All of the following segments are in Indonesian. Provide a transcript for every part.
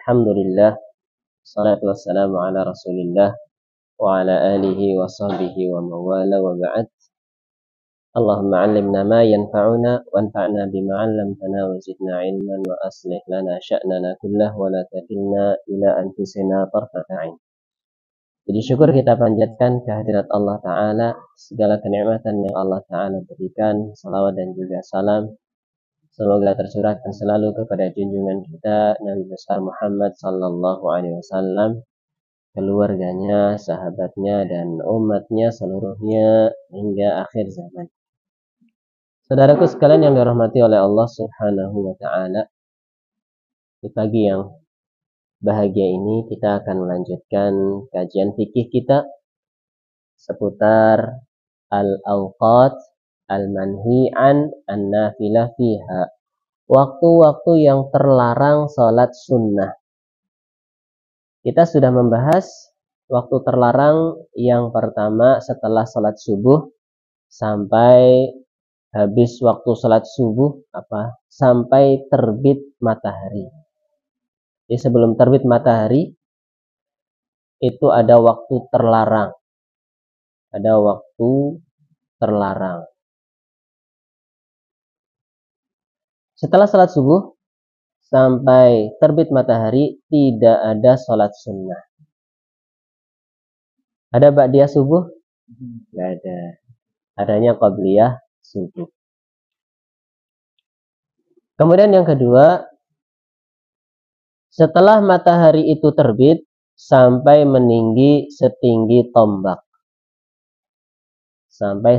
Alhamdulillah, salatu wassalamu ala rasulillah wa ala alihi wa sahbihi wa mawala wa ba'd. Allahumma allimna ma yanfa'una wanfa'na bima 'allamtana wa zidna ilman wa aslih lana sya'nana kullah wa la takilna ila anfusina tarfata 'ain. Jadi syukur kita panjatkan kehadirat Allah Ta'ala, segala kenikmatan yang Allah Ta'ala berikan, salawat dan juga salam semoga tercurahkan selalu kepada junjungan kita Nabi besar Muhammad sallallahu alaihi wasallam, keluarganya, sahabatnya dan umatnya seluruhnya hingga akhir zaman. Saudaraku sekalian yang dirahmati oleh Allah Subhanahu wa taala, di pagi yang bahagia ini kita akan melanjutkan kajian fikih kita seputar al-awqat al-manhi an-nafilah fiha, waktu-waktu yang terlarang salat sunnah. Kita sudah membahas waktu terlarang yang pertama setelah salat subuh sampai habis waktu salat subuh sampai terbit matahari. Jadi sebelum terbit matahari itu ada waktu terlarang. Ada waktu terlarang. Setelah salat subuh sampai terbit matahari tidak ada salat sunnah. Ada ba'diyah subuh? Tidak ada. Adanya qabliyah subuh. Kemudian yang kedua, setelah matahari itu terbit sampai meninggi setinggi tombak. Sampai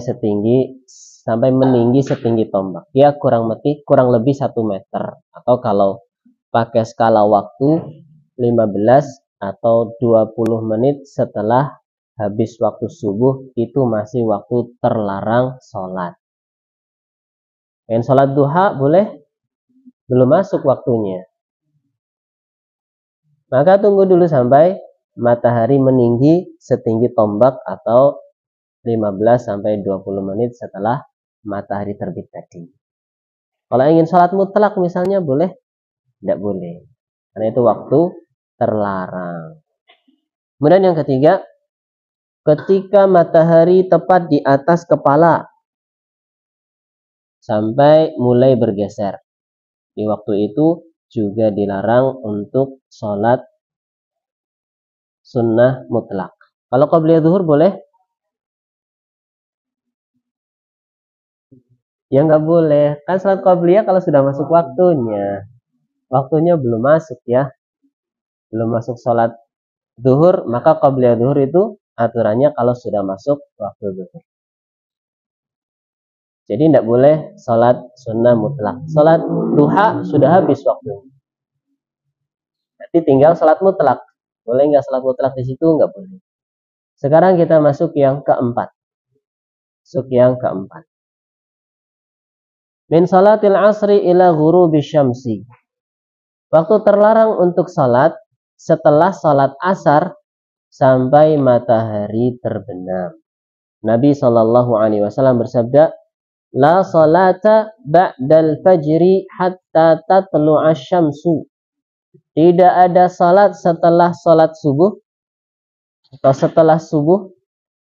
meninggi setinggi tombak. Ya kurang lebih 1 meter. Atau kalau pakai skala waktu 15 atau 20 menit setelah habis waktu subuh itu masih waktu terlarang sholat. Dan sholat duha boleh? Belum masuk waktunya. Maka tunggu dulu sampai matahari meninggi setinggi tombak atau 15 sampai 20 menit setelah matahari terbit tadi. Kalau ingin sholat mutlak misalnya boleh? Tidak boleh. Karena itu waktu terlarang. Kemudian yang ketiga, ketika matahari tepat di atas kepala sampai mulai bergeser. Di waktu itu juga dilarang untuk sholat sunnah mutlak. Kalau qabliyah zuhur boleh? Ya nggak boleh. Kan sholat qabliyah kalau sudah masuk waktunya. Waktunya belum masuk ya. Belum masuk sholat zuhur, maka qabliyah zuhur itu aturannya kalau sudah masuk waktu zuhur. Jadi tidak boleh sholat sunnah mutlak. Sholat duha sudah habis waktunya. Nanti tinggal sholat mutlak. Boleh nggak sholat mutlak di situ? Nggak boleh. Sekarang kita masuk yang keempat. Min salatil asri ila ghurubi syamsi. Waktu terlarang untuk salat setelah salat asar sampai matahari terbenam. Nabi SAW bersabda, la salata ba'dal fajri hatta tatlu'a syamsu. Tidak ada salat setelah salat subuh atau setelah subuh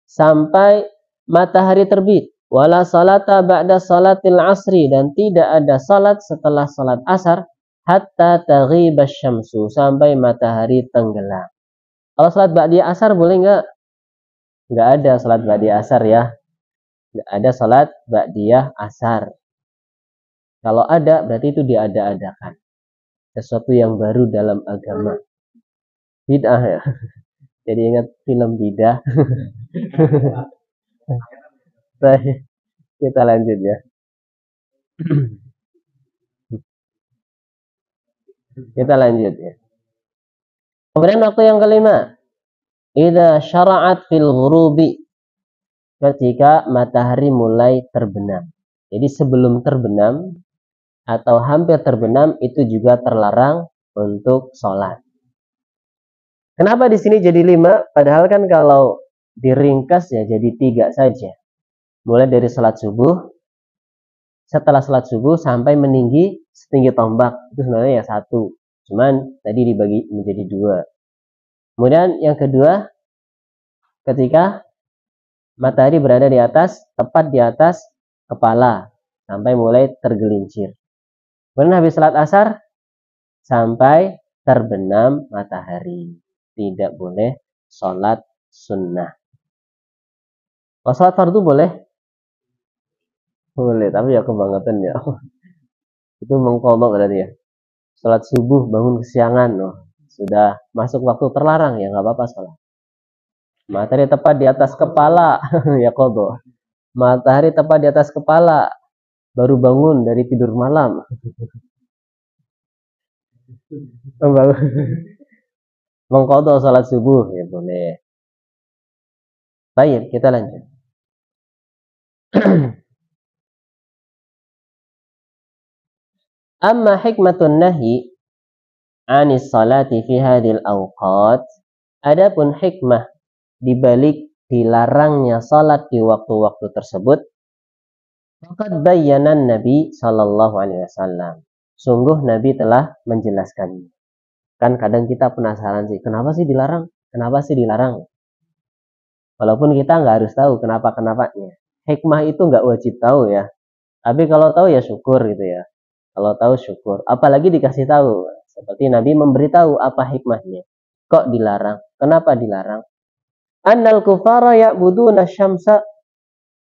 sampai matahari terbit. Wala salata ba'da salatil asri, dan tidak ada salat setelah salat asar hatta taghiba syamsu, sampai matahari tenggelam. Kalau salat ba'diyah asar boleh enggak? Enggak ada salat ba'diyah asar ya. Enggak ada salat ba'diyah asar. Kalau ada berarti itu diada-adakan. Sesuatu yang baru dalam agama. Bid'ah ya. Jadi ingat film Bidah. Baik, kita lanjut ya. Kita lanjut ya. Kemudian waktu yang kelima, idza syara'at fil ghurubi, ketika matahari mulai terbenam. Jadi sebelum terbenam atau hampir terbenam itu juga terlarang untuk sholat. Kenapa di sini jadi 5? Padahal kan kalau diringkas ya jadi 3 saja. Mulai dari salat subuh, setelah salat subuh sampai meninggi setinggi tombak. Itu sebenarnya ya 1. Cuman tadi dibagi menjadi dua. Kemudian yang kedua, ketika matahari berada di atas, tepat di atas kepala, sampai mulai tergelincir. Kemudian habis salat asar, sampai terbenam matahari. Tidak boleh sholat sunnah. Kalau sholat fardu boleh? Boleh, tapi ya kebangetan ya. Itu mengkodok berarti ya. Sholat subuh bangun kesiangan, sudah masuk waktu terlarang, ya nggak apa-apa sholat. Matahari tepat di atas kepala, ya kodok. Matahari tepat di atas kepala, baru bangun dari tidur malam. Mengkodok sholat subuh, ya boleh. Baik, kita lanjut. Amma hikmatun nahi anis salati fi hadhil awqat. Adapun hikmah dibalik dilarangnya salat di waktu-waktu tersebut, faqad bayyana Nabi sallallahu alaihi wasallam. Sungguh Nabi telah menjelaskannya. Kan kadang kita penasaran sih, kenapa sih dilarang? Kenapa sih dilarang? Walaupun kita nggak harus tahu kenapa-kenapanya. Hikmah itu nggak wajib tahu ya. Tapi kalau tahu ya syukur gitu ya. Kalau tahu syukur. Apalagi dikasih tahu. Seperti Nabi memberitahu apa hikmahnya. Kok dilarang? Kenapa dilarang? Annal kufara ya'buduna syamsa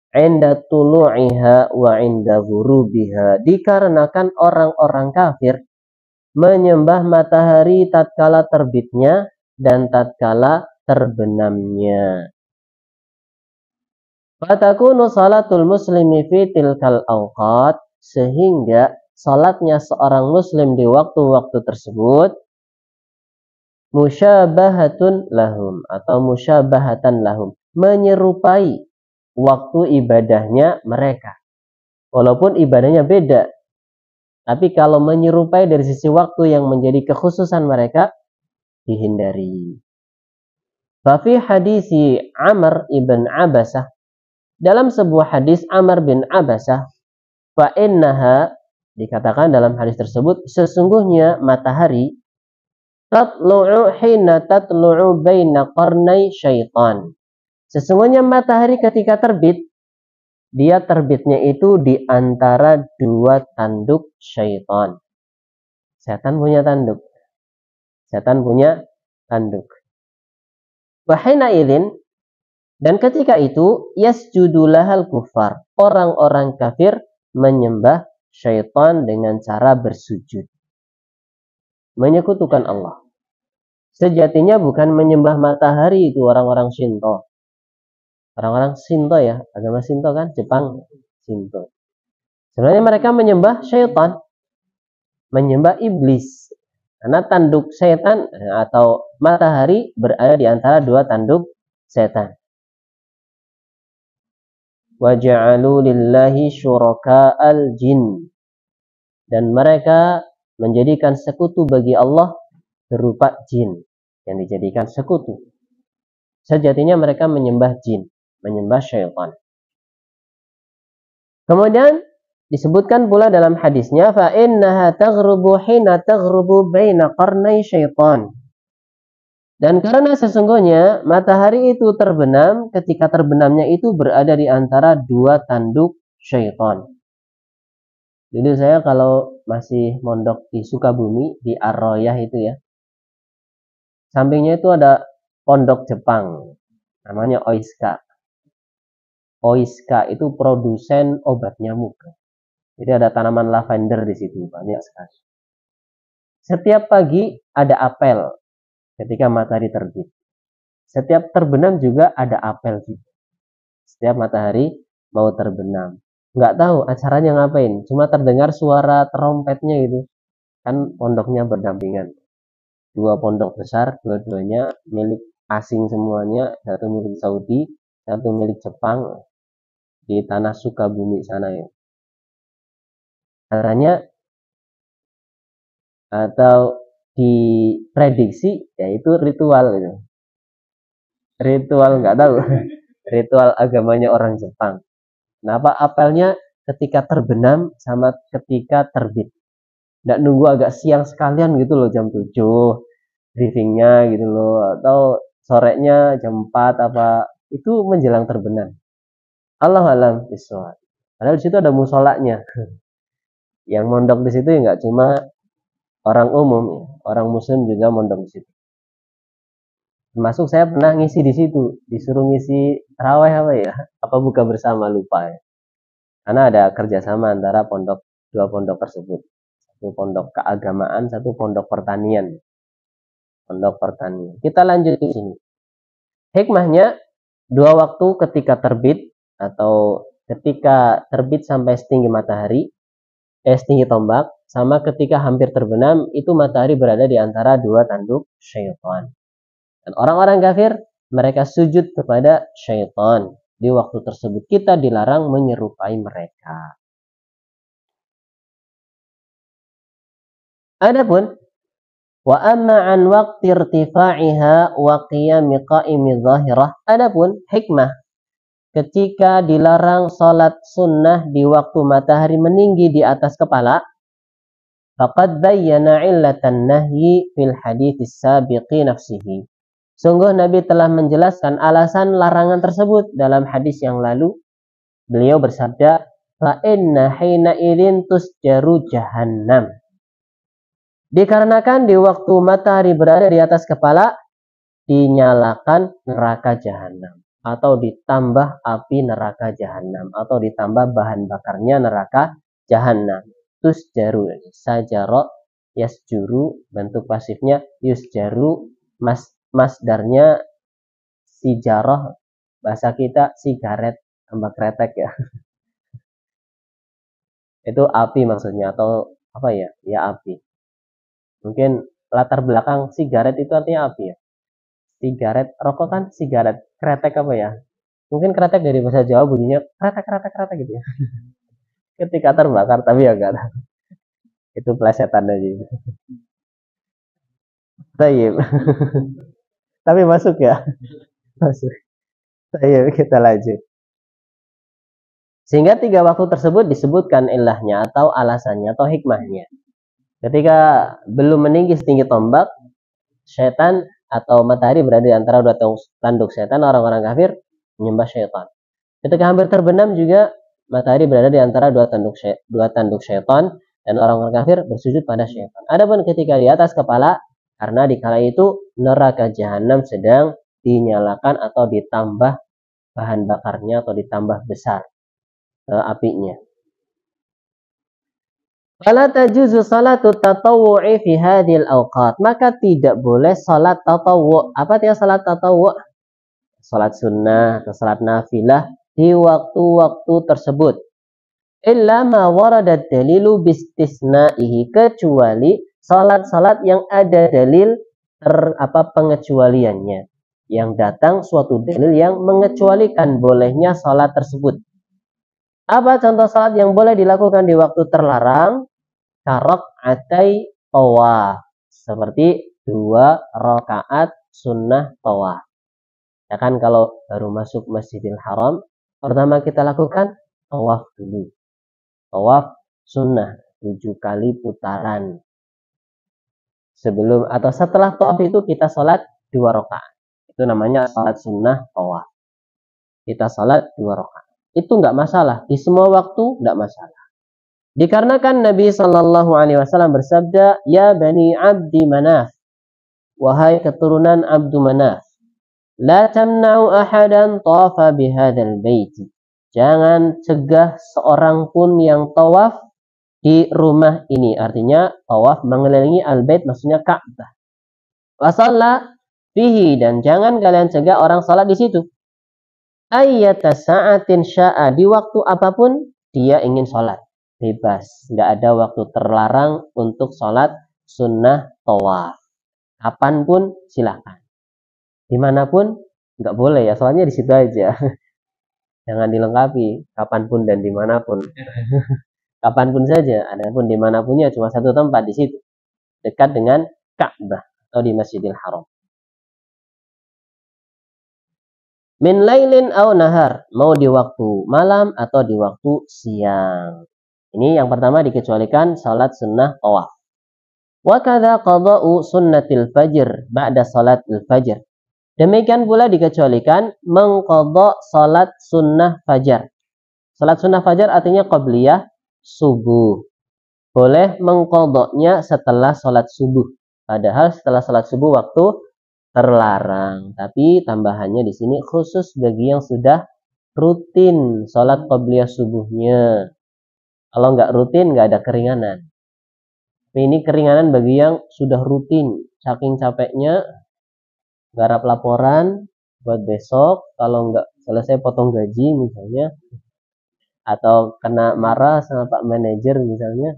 'inda tulu'iha wa 'inda ghurubiha. Dikarenakan orang-orang kafir menyembah matahari tatkala terbitnya dan tatkala terbenamnya. Fatakunu salatul muslimi fi tilkal awqat, sehingga salatnya seorang muslim di waktu-waktu tersebut musyabahatun lahum atau musyabahatan lahum, menyerupai waktu ibadahnya mereka. Walaupun ibadahnya beda, tapi kalau menyerupai dari sisi waktu yang menjadi kekhususan mereka dihindari. Fafi hadisi Amr ibn Abasah, dalam sebuah hadis Amr bin Abasah, fa innaha, dikatakan dalam hadis tersebut, sesungguhnya matahari tatlu'u hina tatlu'u baina qarnai syaitan. Sesungguhnya matahari ketika terbit, dia terbitnya itu di antara dua tanduk syaitan. Setan punya tanduk. Setan punya tanduk. Wa hina idzin, dan ketika itu yasjudulahal kufar, orang-orang kafir menyembah syaitan dengan cara bersujud, menyekutukan Allah. Sejatinya bukan menyembah matahari itu orang-orang Shinto. Orang-orang Shinto ya, agama Shinto kan, Jepang Shinto. Sebenarnya mereka menyembah syaitan, menyembah iblis. Karena tanduk setan atau matahari berada di antara dua tanduk setan. Waja'alu lillahi syuraka'al jin, dan mereka menjadikan sekutu bagi Allah berupa jin yang dijadikan sekutu. Sejatinya mereka menyembah jin, menyembah syaitan. Kemudian disebutkan pula dalam hadisnya, fa innaha taghrubu hina taghrubu baina qarnai syaitan. Dan karena sesungguhnya matahari itu terbenam, ketika terbenamnya itu berada di antara dua tanduk syaitan. Dulu saya kalau masih mondok di Sukabumi, di Ar-Royah itu ya, sampingnya itu ada pondok Jepang, namanya Oiska. Oiska itu produsen obat nyamuk. Jadi ada tanaman lavender di situ, banyak sekali. Setiap pagi ada apel ketika matahari terbit. Setiap terbenam juga ada apel juga. Setiap matahari mau terbenam. Nggak tahu acaranya ngapain, cuma terdengar suara trompetnya gitu. Kan pondoknya berdampingan. Dua pondok besar, dua-duanya milik asing semuanya. Satu milik Saudi, satu milik Jepang. Di tanah Sukabumi sana ya. Caranya atau diprediksi yaitu ritual gitu. Ritual nggak tahu. Ritual agamanya orang Jepang. Kenapa apelnya ketika terbenam sama ketika terbit? Nggak nunggu agak siang sekalian gitu loh, jam 7 briefingnya gitu loh, atau sorenya jam 4 apa, itu menjelang terbenam. Allah alam bisawab. Padahal di situ ada musolanya. Yang mondok di situ ya nggak cuma orang umum, ya. Orang muslim juga mondok di situ. Termasuk saya pernah ngisi di situ, disuruh ngisi taraweh apa ya, apa buka bersama lupa ya. Karena ada kerjasama antara dua pondok tersebut, satu pondok keagamaan, satu pondok pertanian. Pondok pertanian. Kita lanjut di sini. Hikmahnya, dua waktu ketika terbit atau ketika terbit sampai setinggi matahari, setinggi tombak, sama ketika hampir terbenam, itu matahari berada di antara dua tanduk syaitan. Dan orang-orang kafir, mereka sujud kepada syaitan. Di waktu tersebut kita dilarang menyerupai mereka. Adapun wa amma an waqti irtifa'iha wa qiyami qa'imi zahirah. Adapun hikmah ketika dilarang salat sunnah di waktu matahari meninggi di atas kepala, faqad bayyana illatan nahyi fil hadits sabiqi nafsihi. Sungguh Nabi telah menjelaskan alasan larangan tersebut dalam hadis yang lalu. Beliau bersabda, fa inna hina idzin tusjaru jahannam. Dikarenakan di waktu matahari berada di atas kepala, dinyalakan neraka jahanam, atau ditambah api neraka jahanam, atau ditambah bahan bakarnya neraka jahanam. Tusjaru, sajaro, yasjuru, bentuk pasifnya yusjaru, masdarnya sijaroh, bahasa kita sigaret tambah kretek ya. Itu api maksudnya, atau apa ya? Ya api. Mungkin latar belakang sigaret itu artinya api ya. Sigaret, rokok kan sigaret, kretek apa ya? Mungkin kretek dari bahasa Jawa bunyinya kretek gitu ya. Ketika terbakar, tapi ya enggak. Itu plesetan aja. Tayyib. Tapi masuk ya. Masuk. Tayyib, kita lanjut. Sehingga tiga waktu tersebut disebutkan ilahnya atau alasannya atau hikmahnya. Ketika belum meninggi setinggi tombak, syaitan atau matahari berada di antara dua tanduk syaitan, orang-orang kafir menyembah syaitan. Ketika hampir terbenam juga, matahari berada di antara dua tanduk syaitan, dan orang-orang kafir bersujud pada syaitan. Adapun ketika di atas kepala, karena di kala itu neraka jahanam sedang dinyalakan atau ditambah bahan bakarnya atau ditambah besar apinya. Fala tajuzu salatu tatawwu'i fi hadhil awqat. Maka tidak boleh salat tatawwu'. Apa artinya salat tatawwu'? Salat sunnah atau salat nafilah di waktu-waktu tersebut. Illa ma warada dalilu bistisna'ihi, kecuali salat-salat yang ada dalil pengecualiannya. Yang datang suatu dalil yang mengecualikan bolehnya salat tersebut. Apa contoh salat yang boleh dilakukan di waktu terlarang? Karok'atai tawaf, seperti 2 rakaat sunnah tawaf. Ya kan, kalau baru masuk Masjidil Haram, pertama kita lakukan tawaf dulu. Tawaf sunnah 7 kali putaran. Sebelum atau setelah tawaf itu kita salat 2 rakaat. Itu namanya salat sunnah tawaf. Kita salat 2 rakaat. Itu enggak masalah, di semua waktu enggak masalah. Dikarenakan Nabi Shallallahu Alaihi Wasallam bersabda, ya bani Abdi Manaf, wahai keturunan Abdu Manaf, la tamna'u ahadan tawafa bihadzal bait. Jangan cegah seorang pun yang tawaf di rumah ini. Artinya tawaf mengelilingi al-bait, maksudnya Ka'bah. Wa shalla fihi, dan jangan kalian cegah orang salat di situ. Ayyata sa'atin sya'a, di waktu apapun dia ingin salat. Bebas, nggak ada waktu terlarang untuk sholat sunnah tawaf. Kapanpun silakan. Dimanapun nggak boleh ya, soalnya di situ aja. Jangan dilengkapi kapanpun dan dimanapun. Kapanpun saja, adapun dimanapunnya cuma satu tempat di situ, dekat dengan Ka'bah atau di Masjidil Haram. Min lailin aw nahar, mau di waktu malam atau di waktu siang. Ini yang pertama dikecualikan salat sunnah tawaf. Wa kadza qada'u sunnatil fajr ba'da salatil fajr. Demikian pula dikecualikan mengqadha salat sunnah fajar. Salat sunnah fajar artinya qabliyah subuh. Boleh mengqadhanya setelah salat subuh. Padahal setelah salat subuh waktu terlarang. Tapi tambahannya di sini khusus bagi yang sudah rutin salat qabliyah subuhnya. Kalau nggak rutin nggak ada keringanan. Ini keringanan bagi yang sudah rutin, saking capeknya garap laporan buat besok, kalau nggak selesai potong gaji misalnya, atau kena marah sama Pak Manajer misalnya.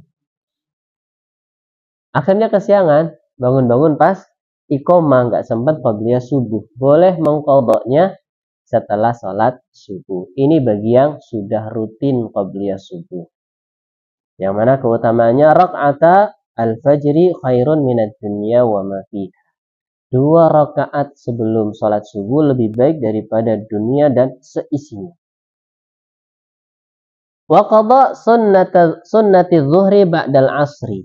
Akhirnya kesiangan, bangun-bangun pas iqomah nggak sempat qabliyah subuh. Boleh mengqadhanya setelah sholat subuh. Ini bagi yang sudah rutin qabliyah subuh. Yang mana keutamaannya rakaata al-fajri khairun minad dunya wa ma fiha. 2 rakaat sebelum sholat subuh lebih baik daripada dunia dan seisinya. Wa qada sunnati zuhri ba'dal asri.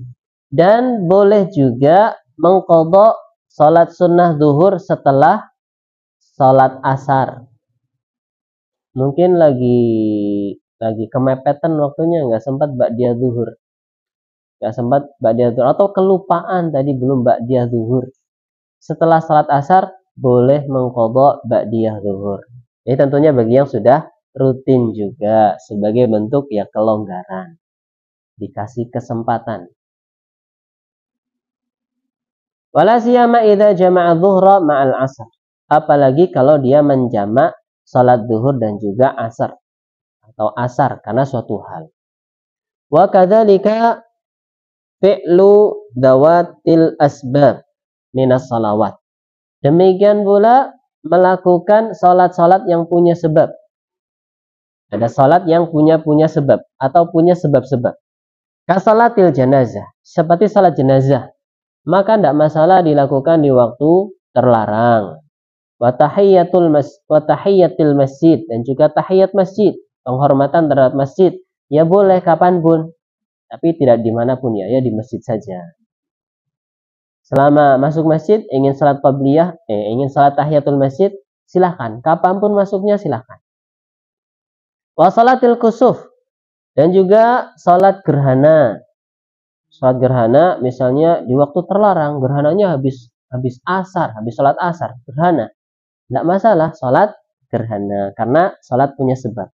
Dan boleh juga mengqadha sholat sunnah zuhur setelah sholat asar. Mungkin lagi kemepetan waktunya, nggak sempat ba'diyah zuhur. Nggak sempat ba'diyah zuhur. Atau kelupaan tadi belum ba'diyah zuhur. Setelah salat asar boleh mengqadha ba'diyah zuhur. Ini tentunya bagi yang sudah rutin juga sebagai bentuk ya kelonggaran. Dikasih kesempatan. Wala siyama idza jama'a dhuhra ma'al asar. Apalagi kalau dia menjamak salat zuhur dan juga asar atau asar karena suatu hal. Wa kadzalika fi'lu dawatil asbab minas salawat. Demikian pula melakukan salat-salat yang punya sebab. Ada salat yang punya sebab atau punya sebab-sebab. Kasalatil janazah, seperti salat jenazah, maka tidak masalah dilakukan di waktu terlarang. Wa tahiyyatil masjid, dan juga tahiyat masjid, penghormatan terhadap masjid, ya boleh kapanpun, tapi tidak dimanapun ya di masjid saja. Selama masuk masjid, ingin salat qabliyah, ingin salat tahiyatul masjid, silahkan. Kapanpun masuknya silahkan. Wa salatil kusuf, dan juga salat gerhana. Salat gerhana misalnya di waktu terlarang, gerhananya habis asar, habis salat asar, gerhana. Tidak masalah salat gerhana karena salat punya sebab.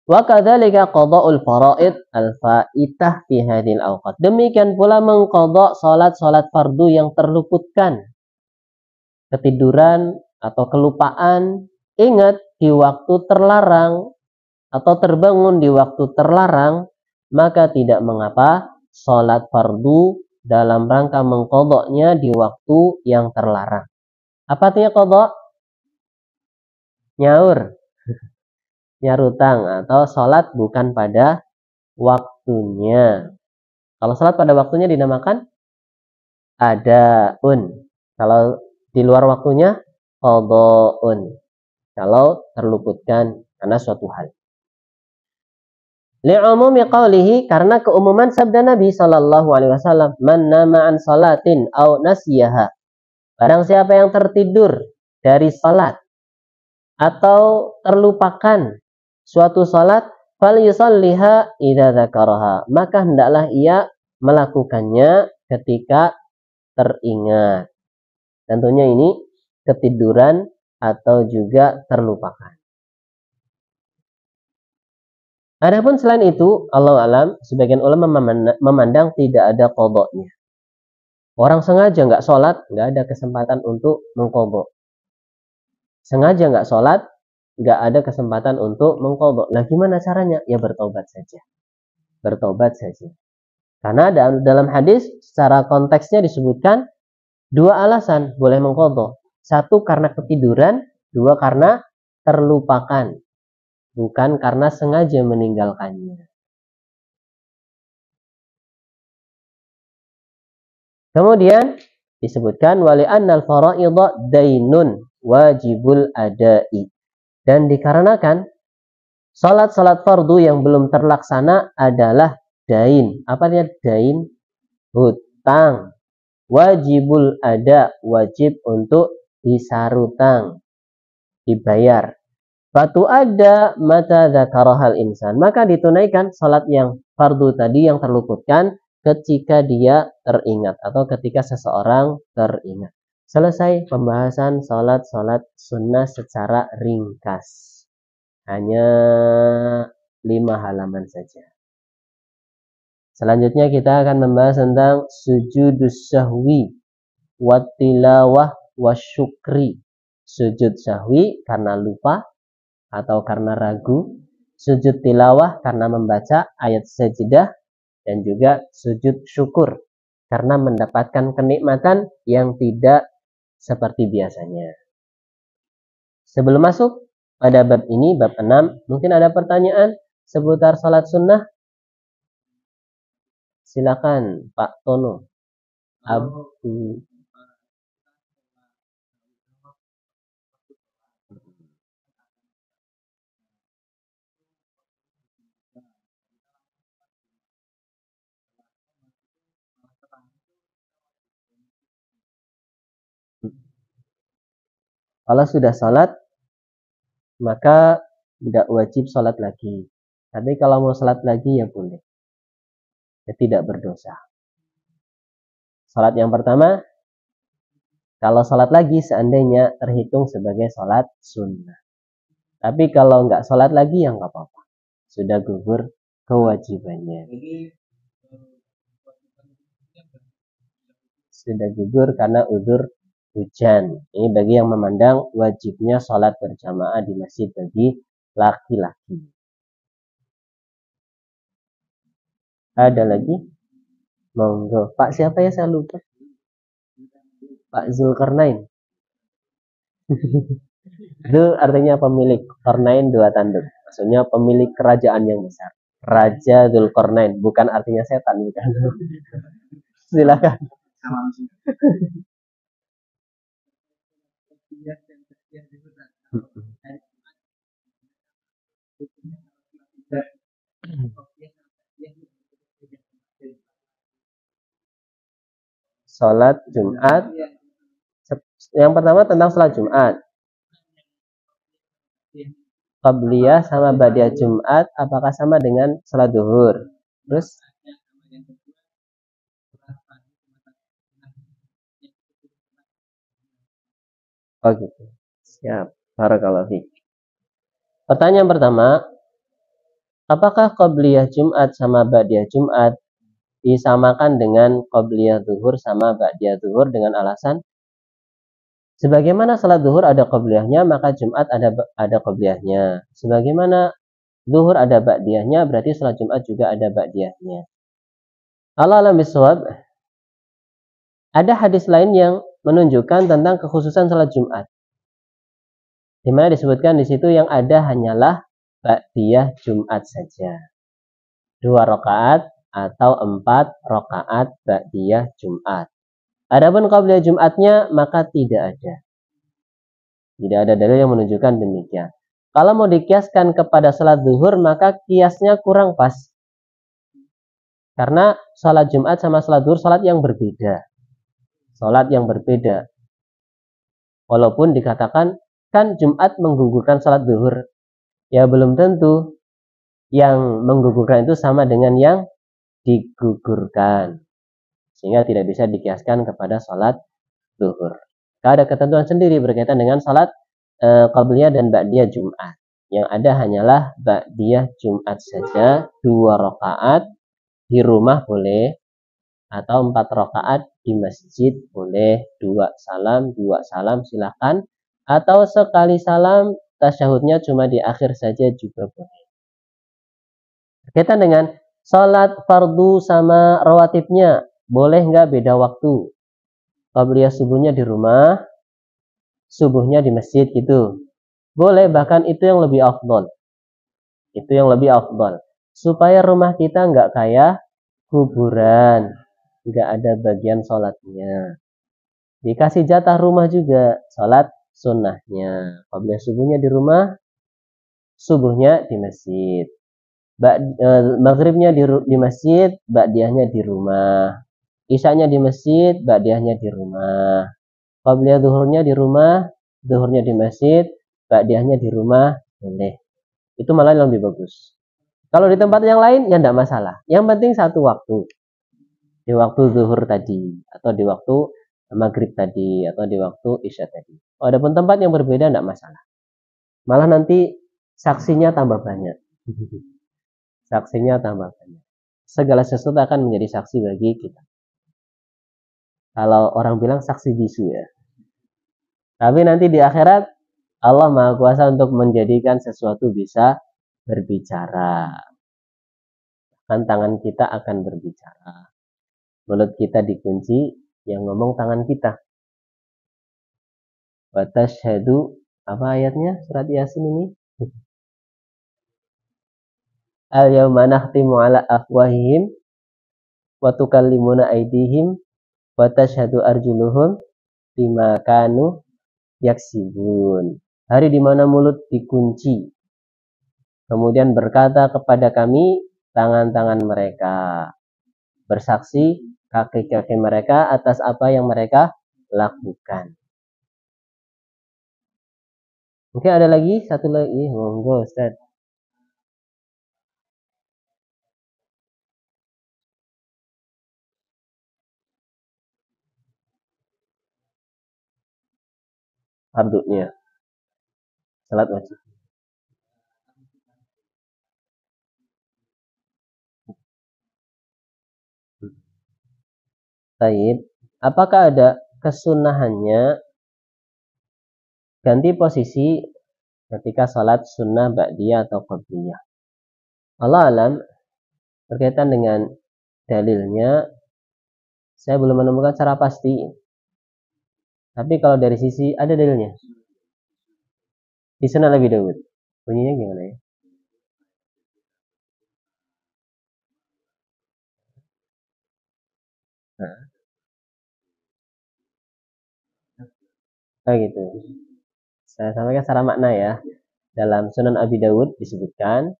Wa kadzalika qada'ul faraid al-faitah fi hadhil awqat. Demikian pula mengqadha salat-salat fardu yang terluputkan. Ketiduran atau kelupaan, ingat di waktu terlarang atau terbangun di waktu terlarang, maka tidak mengapa salat fardu dalam rangka mengqadhanya di waktu yang terlarang. Apa artinya qadha? Nyaur utang atau sholat bukan pada waktunya. Kalau sholat pada waktunya dinamakan adaun. Kalau di luar waktunya qadhaun. Kalau terluputkan karena suatu hal. Li'umumi qawlihi, karena keumuman sabda Nabi sallallahu alaihi wasallam, man nama an salatin aw nasiyaha. Barang siapa yang tertidur dari salat atau terlupakan suatu salat, fal yusalliha idza dzakaraha, maka hendaklah ia melakukannya ketika teringat. Tentunya ini ketiduran atau juga terlupakan. Adapun selain itu, Allahu alam, sebagian ulama memandang tidak ada qadha'nya. Orang sengaja nggak sholat, nggak ada kesempatan untuk mengqadha. Sengaja nggak sholat, nggak ada kesempatan untuk mengqadha. Nah, gimana caranya? Ya bertobat saja. Bertobat saja. Karena dalam hadis secara konteksnya disebutkan 2 alasan boleh mengqadha. 1 karena ketiduran, 2 karena terlupakan. Bukan karena sengaja meninggalkannya. Kemudian disebutkan wali annal faraidha dainun wajibul adai. Dan dikarenakan salat-salat fardu yang belum terlaksana adalah dain. Apa artinya dain? Hutang. Wajibul ada, wajib untuk disarutang, dibayar. Fatu ada mata dzakarahal insan. Maka ditunaikan salat yang fardu tadi yang terluputkan ketika dia teringat atau ketika seseorang teringat. Selesai pembahasan salat-salat sunnah secara ringkas. Hanya 5 halaman saja. Selanjutnya kita akan membahas tentang sujudus sahwi wattilawah wasyukri. Sujud sahwi karena lupa atau karena ragu, sujud tilawah karena membaca ayat sajdah, dan juga sujud syukur karena mendapatkan kenikmatan yang tidak seperti biasanya. Sebelum masuk pada bab ini, bab 6, mungkin ada pertanyaan seputar salat sunnah? Silakan Pak Tono. Abu. Kalau sudah salat, maka tidak wajib salat lagi. Tapi kalau mau salat lagi ya boleh. Ya, tidak berdosa. Salat yang pertama, kalau salat lagi seandainya terhitung sebagai salat sunnah. Tapi kalau nggak salat lagi ya nggak apa-apa. Sudah gugur kewajibannya. Sudah gugur karena udzur hujan. Ini bagi yang memandang wajibnya salat berjamaah di masjid bagi laki-laki. Ada lagi? Monggo. Pak siapa ya, saya lupa. Pak Zulkarnain. Itu artinya pemilik, Qarnain 2 tanduk. Maksudnya pemilik kerajaan yang besar. Raja Zulkarnain, bukan artinya setan, bukan. Silakan. Salat Jumat. Yang pertama tentang salat Jumat. Qabliyah sama ba'diyah Jumat apakah sama dengan salat zuhur? Terus oh gitu. Siap. Barakallahu fiik. Pertanyaan pertama, apakah qabliyah Jumat sama ba'diyah Jumat disamakan dengan qabliyah zuhur sama ba'diyah zuhur dengan alasan sebagaimana salat zuhur ada qabliyahnya, maka Jumat ada qabliyahnya. Sebagaimana zuhur ada ba'diyahnya, berarti salat Jumat juga ada ba'diyahnya. Allah alam bisawab. Ada hadis lain yang menunjukkan tentang kekhususan salat Jumat. Di mana disebutkan di situ yang ada hanyalah ba'diyah Jumat saja. 2 rakaat atau 4 rakaat ba'diyah Jumat. Adapun qabliyah Jumatnya maka tidak ada. Tidak ada dalil yang menunjukkan demikian. Kalau mau dikiaskan kepada salat zuhur maka kiasnya kurang pas. Karena salat Jumat sama salat zuhur salat yang berbeda. Salat yang berbeda. Walaupun dikatakan kan Jumat menggugurkan salat zuhur. Ya belum tentu yang menggugurkan itu sama dengan yang digugurkan. Sehingga tidak bisa dikiaskan kepada salat zuhur. Ada ketentuan sendiri berkaitan dengan salat qabliyah dan ba'diyah Jumat. Yang ada hanyalah ba'diyah Jumat saja, 2 rakaat di rumah boleh, atau 4 rakaat di masjid boleh, 2 salam silahkan, atau sekali salam tasyahudnya cuma di akhir saja juga boleh. Berkaitan dengan salat fardu sama rawatibnya, boleh nggak beda waktu? Qabliyah subuhnya di rumah, subuhnya di masjid gitu. Boleh, bahkan itu yang lebih afdol. Itu yang lebih afdol. Supaya rumah kita nggak kayak kuburan, nggak ada bagian sholatnya. Dikasih jatah rumah juga, sholat sunnahnya. Qabliyah subuhnya di rumah, subuhnya di masjid. Maghribnya di masjid, ba'diyahnya di rumah. Isyanya di masjid, ba'diyahnya di rumah. Qabliyah zuhurnya di rumah, zuhurnya di masjid, ba'diyahnya di rumah, boleh. Itu malah lebih bagus. Kalau di tempat yang lain, ya tidak masalah. Yang penting satu waktu. Di waktu zuhur tadi, atau di waktu maghrib tadi, atau di waktu isya tadi. Kalau ada pun tempat yang berbeda, tidak masalah. Malah nanti saksinya tambah banyak. Saksinya tambah banyak. Segala sesuatu akan menjadi saksi bagi kita. Kalau orang bilang saksi bisu ya. Tapi nanti di akhirat Allah Maha Kuasa untuk menjadikan sesuatu bisa berbicara. Kan tangan kita akan berbicara. Mulut kita dikunci, yang ngomong tangan kita. Wa tasyhadu, apa ayatnya surat Yasin ini? Al-yawma nakhtimu ala afwahihim wa tukallimuna aydihim wa tashhadu arjuluhum bima kanu yaksibun. Hari di mana mulut dikunci, kemudian berkata kepada kami tangan-tangan mereka, bersaksi kaki-kaki mereka atas apa yang mereka lakukan. Mungkin ada lagi satu lagi, monggo Ustaz. Fardunya salat wajib. Baik, apakah ada kesunahannya ganti posisi ketika salat sunnah ba'diyah atau qabliyah? Allah alam, berkaitan dengan dalilnya saya belum menemukan secara pasti. Tapi kalau dari sisi ada dalilnya. Di Sunan Abi Dawud. Bunyinya gimana ya? Nah, gitu. Saya sampaikan secara makna ya. Dalam Sunan Abi Dawud disebutkan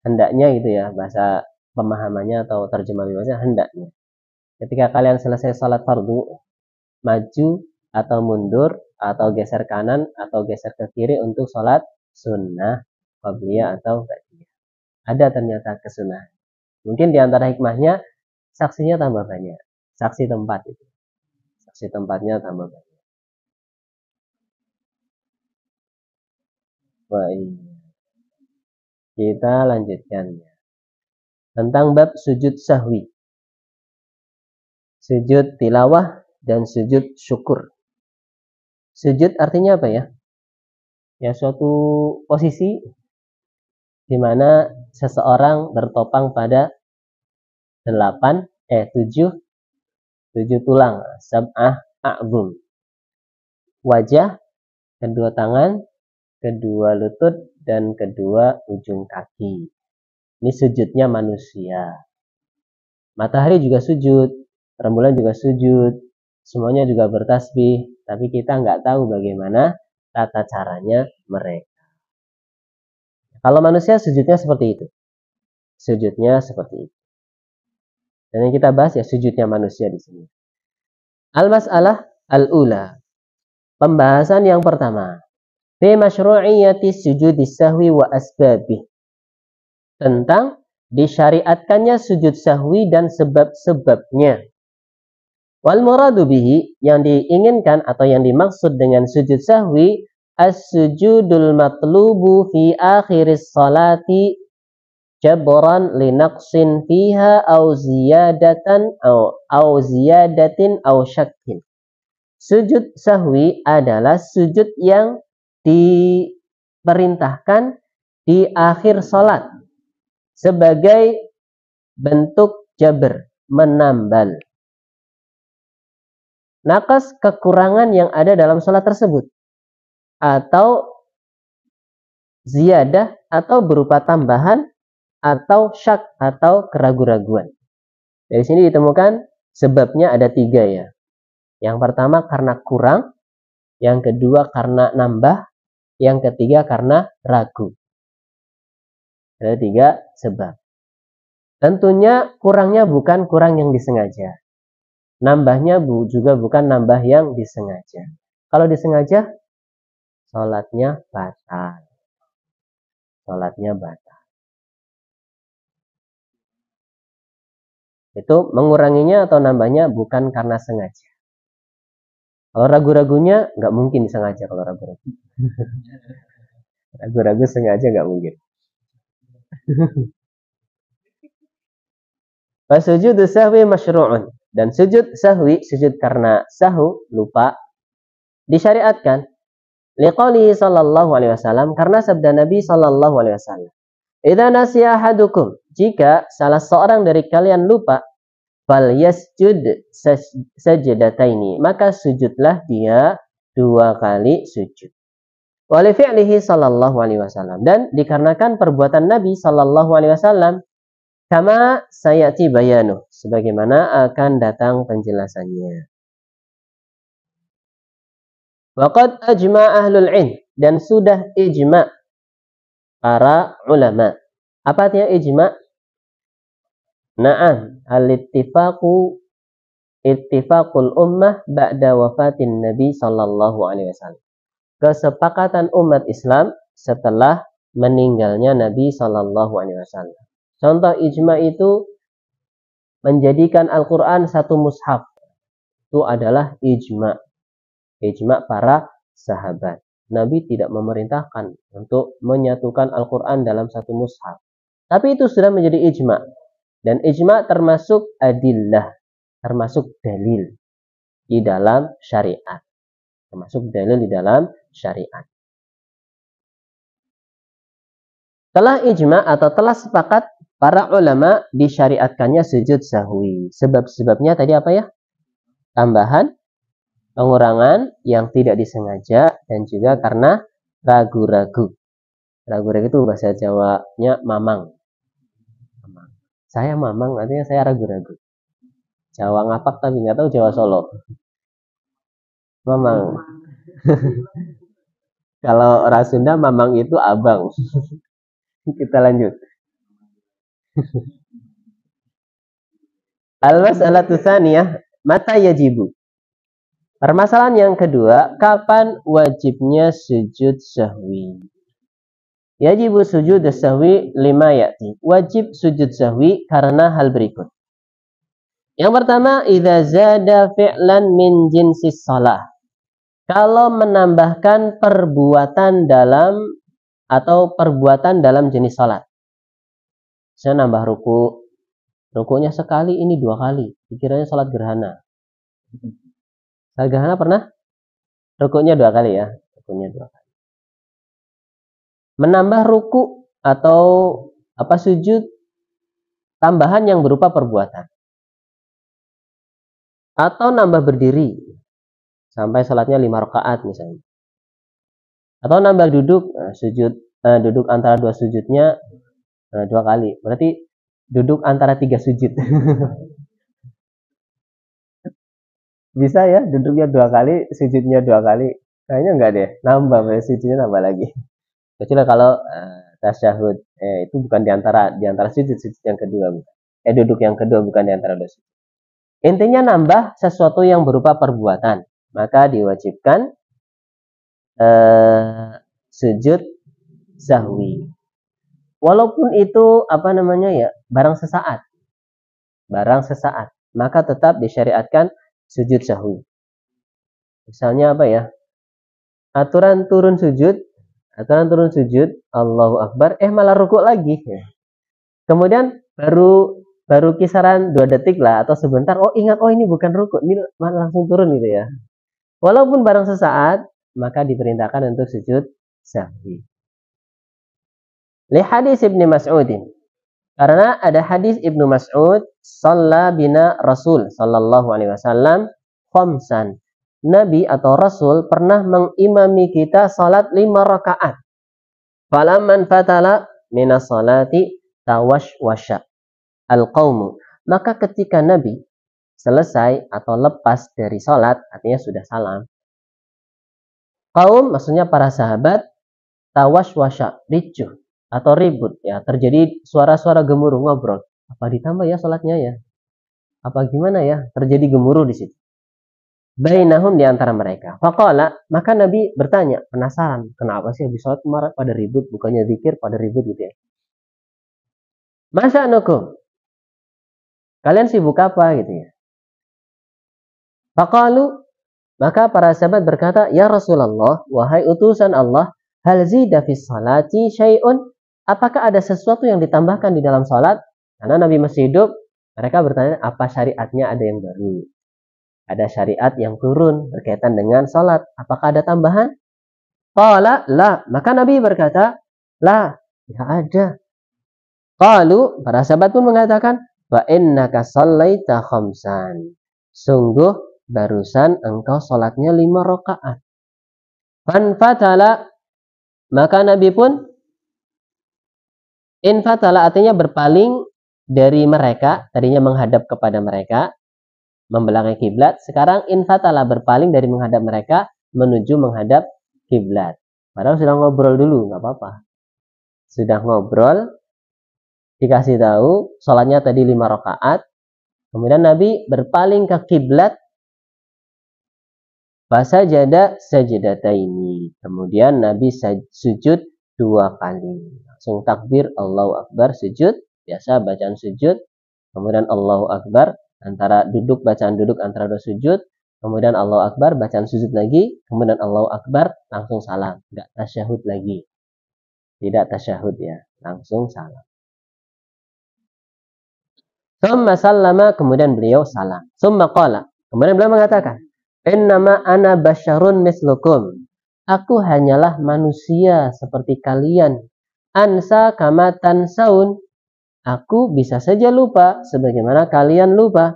hendaknya gitu ya, bahasa pemahamannya atau terjemah bebasnya hendaknya. Ketika kalian selesai salat fardu, maju atau mundur atau geser kanan atau geser ke kiri untuk salat sunnah, qabliyah atau ba'diyah. Ada ternyata kesunahan. Mungkin di antara hikmahnya saksinya tambah banyak. Saksi tempat itu. Saksi tempatnya tambah banyak. Baik. Kita lanjutkan tentang bab sujud sahwi. Sujud tilawah dan sujud syukur. Sujud artinya apa ya? Ya suatu posisi di mana seseorang bertopang pada 7 tulang, sab'ah a'zum. Wajah, kedua tangan, kedua lutut, dan kedua ujung kaki. Ini sujudnya manusia. Matahari juga sujud, rembulan juga sujud, semuanya juga bertasbih, tapi kita nggak tahu bagaimana tata caranya mereka. Kalau manusia sujudnya seperti itu. Sujudnya seperti itu. Dan yang kita bahas ya sujudnya manusia di sini. Al-mas'alah al-ula. Pembahasan yang pertama. Fi masyru'iyyati sujudis sahwi wa asbabih. Tentang disyariatkannya sujud sahwi dan sebab-sebabnya. Wal muradu bihi, yang diinginkan atau yang dimaksud dengan sujud sahwi, as-sujudul matlubu fi akhiris salati jabran linaqsin fiha au ziyadatin au syakkin. Sujud sahwi adalah sujud yang diperintahkan di akhir salat sebagai bentuk jabr, menambal nakas kekurangan yang ada dalam salat tersebut, atau ziyadah atau berupa tambahan, atau syak atau keraguan-raguan. Dari sini ditemukan sebabnya ada 3 ya. Yang pertama karena kurang, yang kedua karena nambah, yang ketiga karena ragu. Ada 3 sebab. Tentunya kurangnya bukan kurang yang disengaja. Nambahnya juga bukan nambah yang disengaja. Kalau disengaja, sholatnya batal. Sholatnya batal. Itu menguranginya atau nambahnya bukan karena sengaja. Kalau ragu-ragunya, nggak mungkin disengaja kalau ragu-ragu. Ragu-ragu sengaja nggak mungkin. Sujud sahwi masyru'un. Dan sujud sahwi, sujud karena sahu, lupa, disyariatkan. Liqaulihi sallallahu alaihi wasallam, karena sabda Nabi sallallahu alaihi wasallam. Idza nasiya ahadukum, jika salah seorang dari kalian lupa, fal yasjud sajdataini, maka sujudlah dia 2 kali sujud. Wa li fi'lihi sallallahu alaihi wasallam, dan dikarenakan perbuatan Nabi sallallahu alaihi wasallam, kama sayati bayanu, sebagaimana akan datang penjelasannya. Waqad ajma' ahlul ilm, dan sudah ijma' para ulama. Apa artinya ijma'? Na'am, al-ittifaqul ummah ba'da wafatin Nabi sallallahu alaihi wasallam. Kesepakatan umat Islam setelah meninggalnya Nabi sallallahu alaihi wasallam. Contoh ijma' itu menjadikan Al-Quran satu mushaf. Itu adalah ijma'. Ijma' para sahabat. Nabi tidak memerintahkan untuk menyatukan Al-Quran dalam satu mushaf. Tapi itu sudah menjadi ijma'. Dan ijma' termasuk adillah. Termasuk dalil di dalam syariat. Termasuk dalil di dalam syariat. Telah ijma' atau telah sepakat para ulama disyariatkannya sujud sahwi. Sebab-sebabnya tadi apa ya? Tambahan, pengurangan yang tidak disengaja, dan juga karena ragu-ragu. Ragu-ragu itu bahasa Jawanya mamang. Saya mamang, artinya saya ragu-ragu. Jawa ngapak tapi nggak tahu Jawa Solo. Mamang. Kalau orang Sunda mamang itu abang. Kita lanjut. Al-mas'alatu tsaniyah, mata yajibu. Permasalahan yang kedua, kapan wajibnya sujud sahwi? Yajibu sujud sahwi lima ya'ti. Wajib sujud sahwi karena hal berikut. Yang pertama, idza zada fi'lan min jinsis shalah. Kalau menambahkan perbuatan dalam atau perbuatan dalam jenis salat. Saya nambah ruku. Rukunya sekali, ini 2 kali. Dikiranya salat gerhana. Salat gerhana pernah? Rukunya 2 kali ya. Rukunya 2 kali. Menambah ruku atau sujud tambahan yang berupa perbuatan. Atau nambah berdiri sampai salatnya 5 rakaat misalnya. Atau nambah duduk, sujud duduk antara 2 sujudnya 2 kali. Berarti duduk antara 3 sujud. Bisa ya, duduknya 2 kali, sujudnya 2 kali. Kayaknya enggak deh, nambah, sujudnya nambah lagi. Kecuali kalau tasyahud, itu bukan di antara sujud yang kedua. Duduk yang kedua bukan di antara 2 sujud. Intinya nambah sesuatu yang berupa perbuatan, maka diwajibkan sujud sahwi. Walaupun itu barang sesaat. Maka tetap disyariatkan sujud sahwi. Misalnya aturan turun sujud, Allahu Akbar, malah rukuk lagi. Kemudian baru kisaran 2 detik lah atau sebentar, ingat ini bukan rukuk, ini malah langsung turun gitu ya. Walaupun barang sesaat, maka diperintahkan untuk sujud sahwi. Li hadis Ibnu Mas'udin. Karena ada hadis Ibnu Mas'ud, shalla bina Rasul sallallahu alaihi wasallam khamsan. Nabi atau Rasul pernah mengimami kita salat 5 rakaat. Falamman fatala minas salati tawashwasha al-qaumu. Maka ketika Nabi selesai atau lepas dari salat, artinya sudah salam. Kaum maksudnya para sahabat, tawashwasha, ricuh atau ribut ya, terjadi suara-suara gemuruh ngobrol. Apa ditambah ya sholatnya ya? Apa gimana ya? Terjadi gemuruh di situ. Bainahum di antara mereka. Faqala, maka Nabi bertanya, penasaran, kenapa sih habis sholat kemarin pada ribut, bukannya zikir pada ribut gitu ya. Masa nukum? Kalian sibuk apa gitu ya? Faqalu, maka para sahabat berkata, ya Rasulullah, wahai utusan Allah, hal zida fis salati syai'un? Apakah ada sesuatu yang ditambahkan di dalam salat? Karena Nabi masih hidup, mereka bertanya, apa syariatnya ada yang baru? Ada syariat yang turun berkaitan dengan salat. Apakah ada tambahan? Qala la. Maka Nabi berkata, la, tidak ada. Qalu, para sahabat pun mengatakan, wa innaka shallaita khamsan. Sungguh barusan engkau salatnya 5 rakaat. Fanfatala, maka Nabi pun infatala artinya berpaling dari mereka, tadinya menghadap kepada mereka, membelakangi kiblat, sekarang infatala berpaling dari menghadap mereka menuju menghadap kiblat. Padahal sudah ngobrol dulu, nggak apa-apa. Sudah ngobrol, dikasih tahu, sholatnya tadi 5 rakaat, kemudian Nabi berpaling ke kiblat, fasajada sajadataini. Kemudian Nabi sujud 2 kali. Langsung takbir, Allahu Akbar, sujud, biasa bacaan sujud, kemudian Allahu Akbar, antara duduk, bacaan duduk antara 2 sujud, kemudian Allahu Akbar, bacaan sujud lagi, kemudian Allahu Akbar, langsung salam, enggak tasyahud lagi. Tidak tasyahud ya, langsung salam. Summa sallama, kemudian beliau salam. Summa qala, kemudian beliau mengatakan, innama ana basyarun mislukum. Aku hanyalah manusia seperti kalian. Ansa kama tansaun. Aku bisa saja lupa sebagaimana kalian lupa.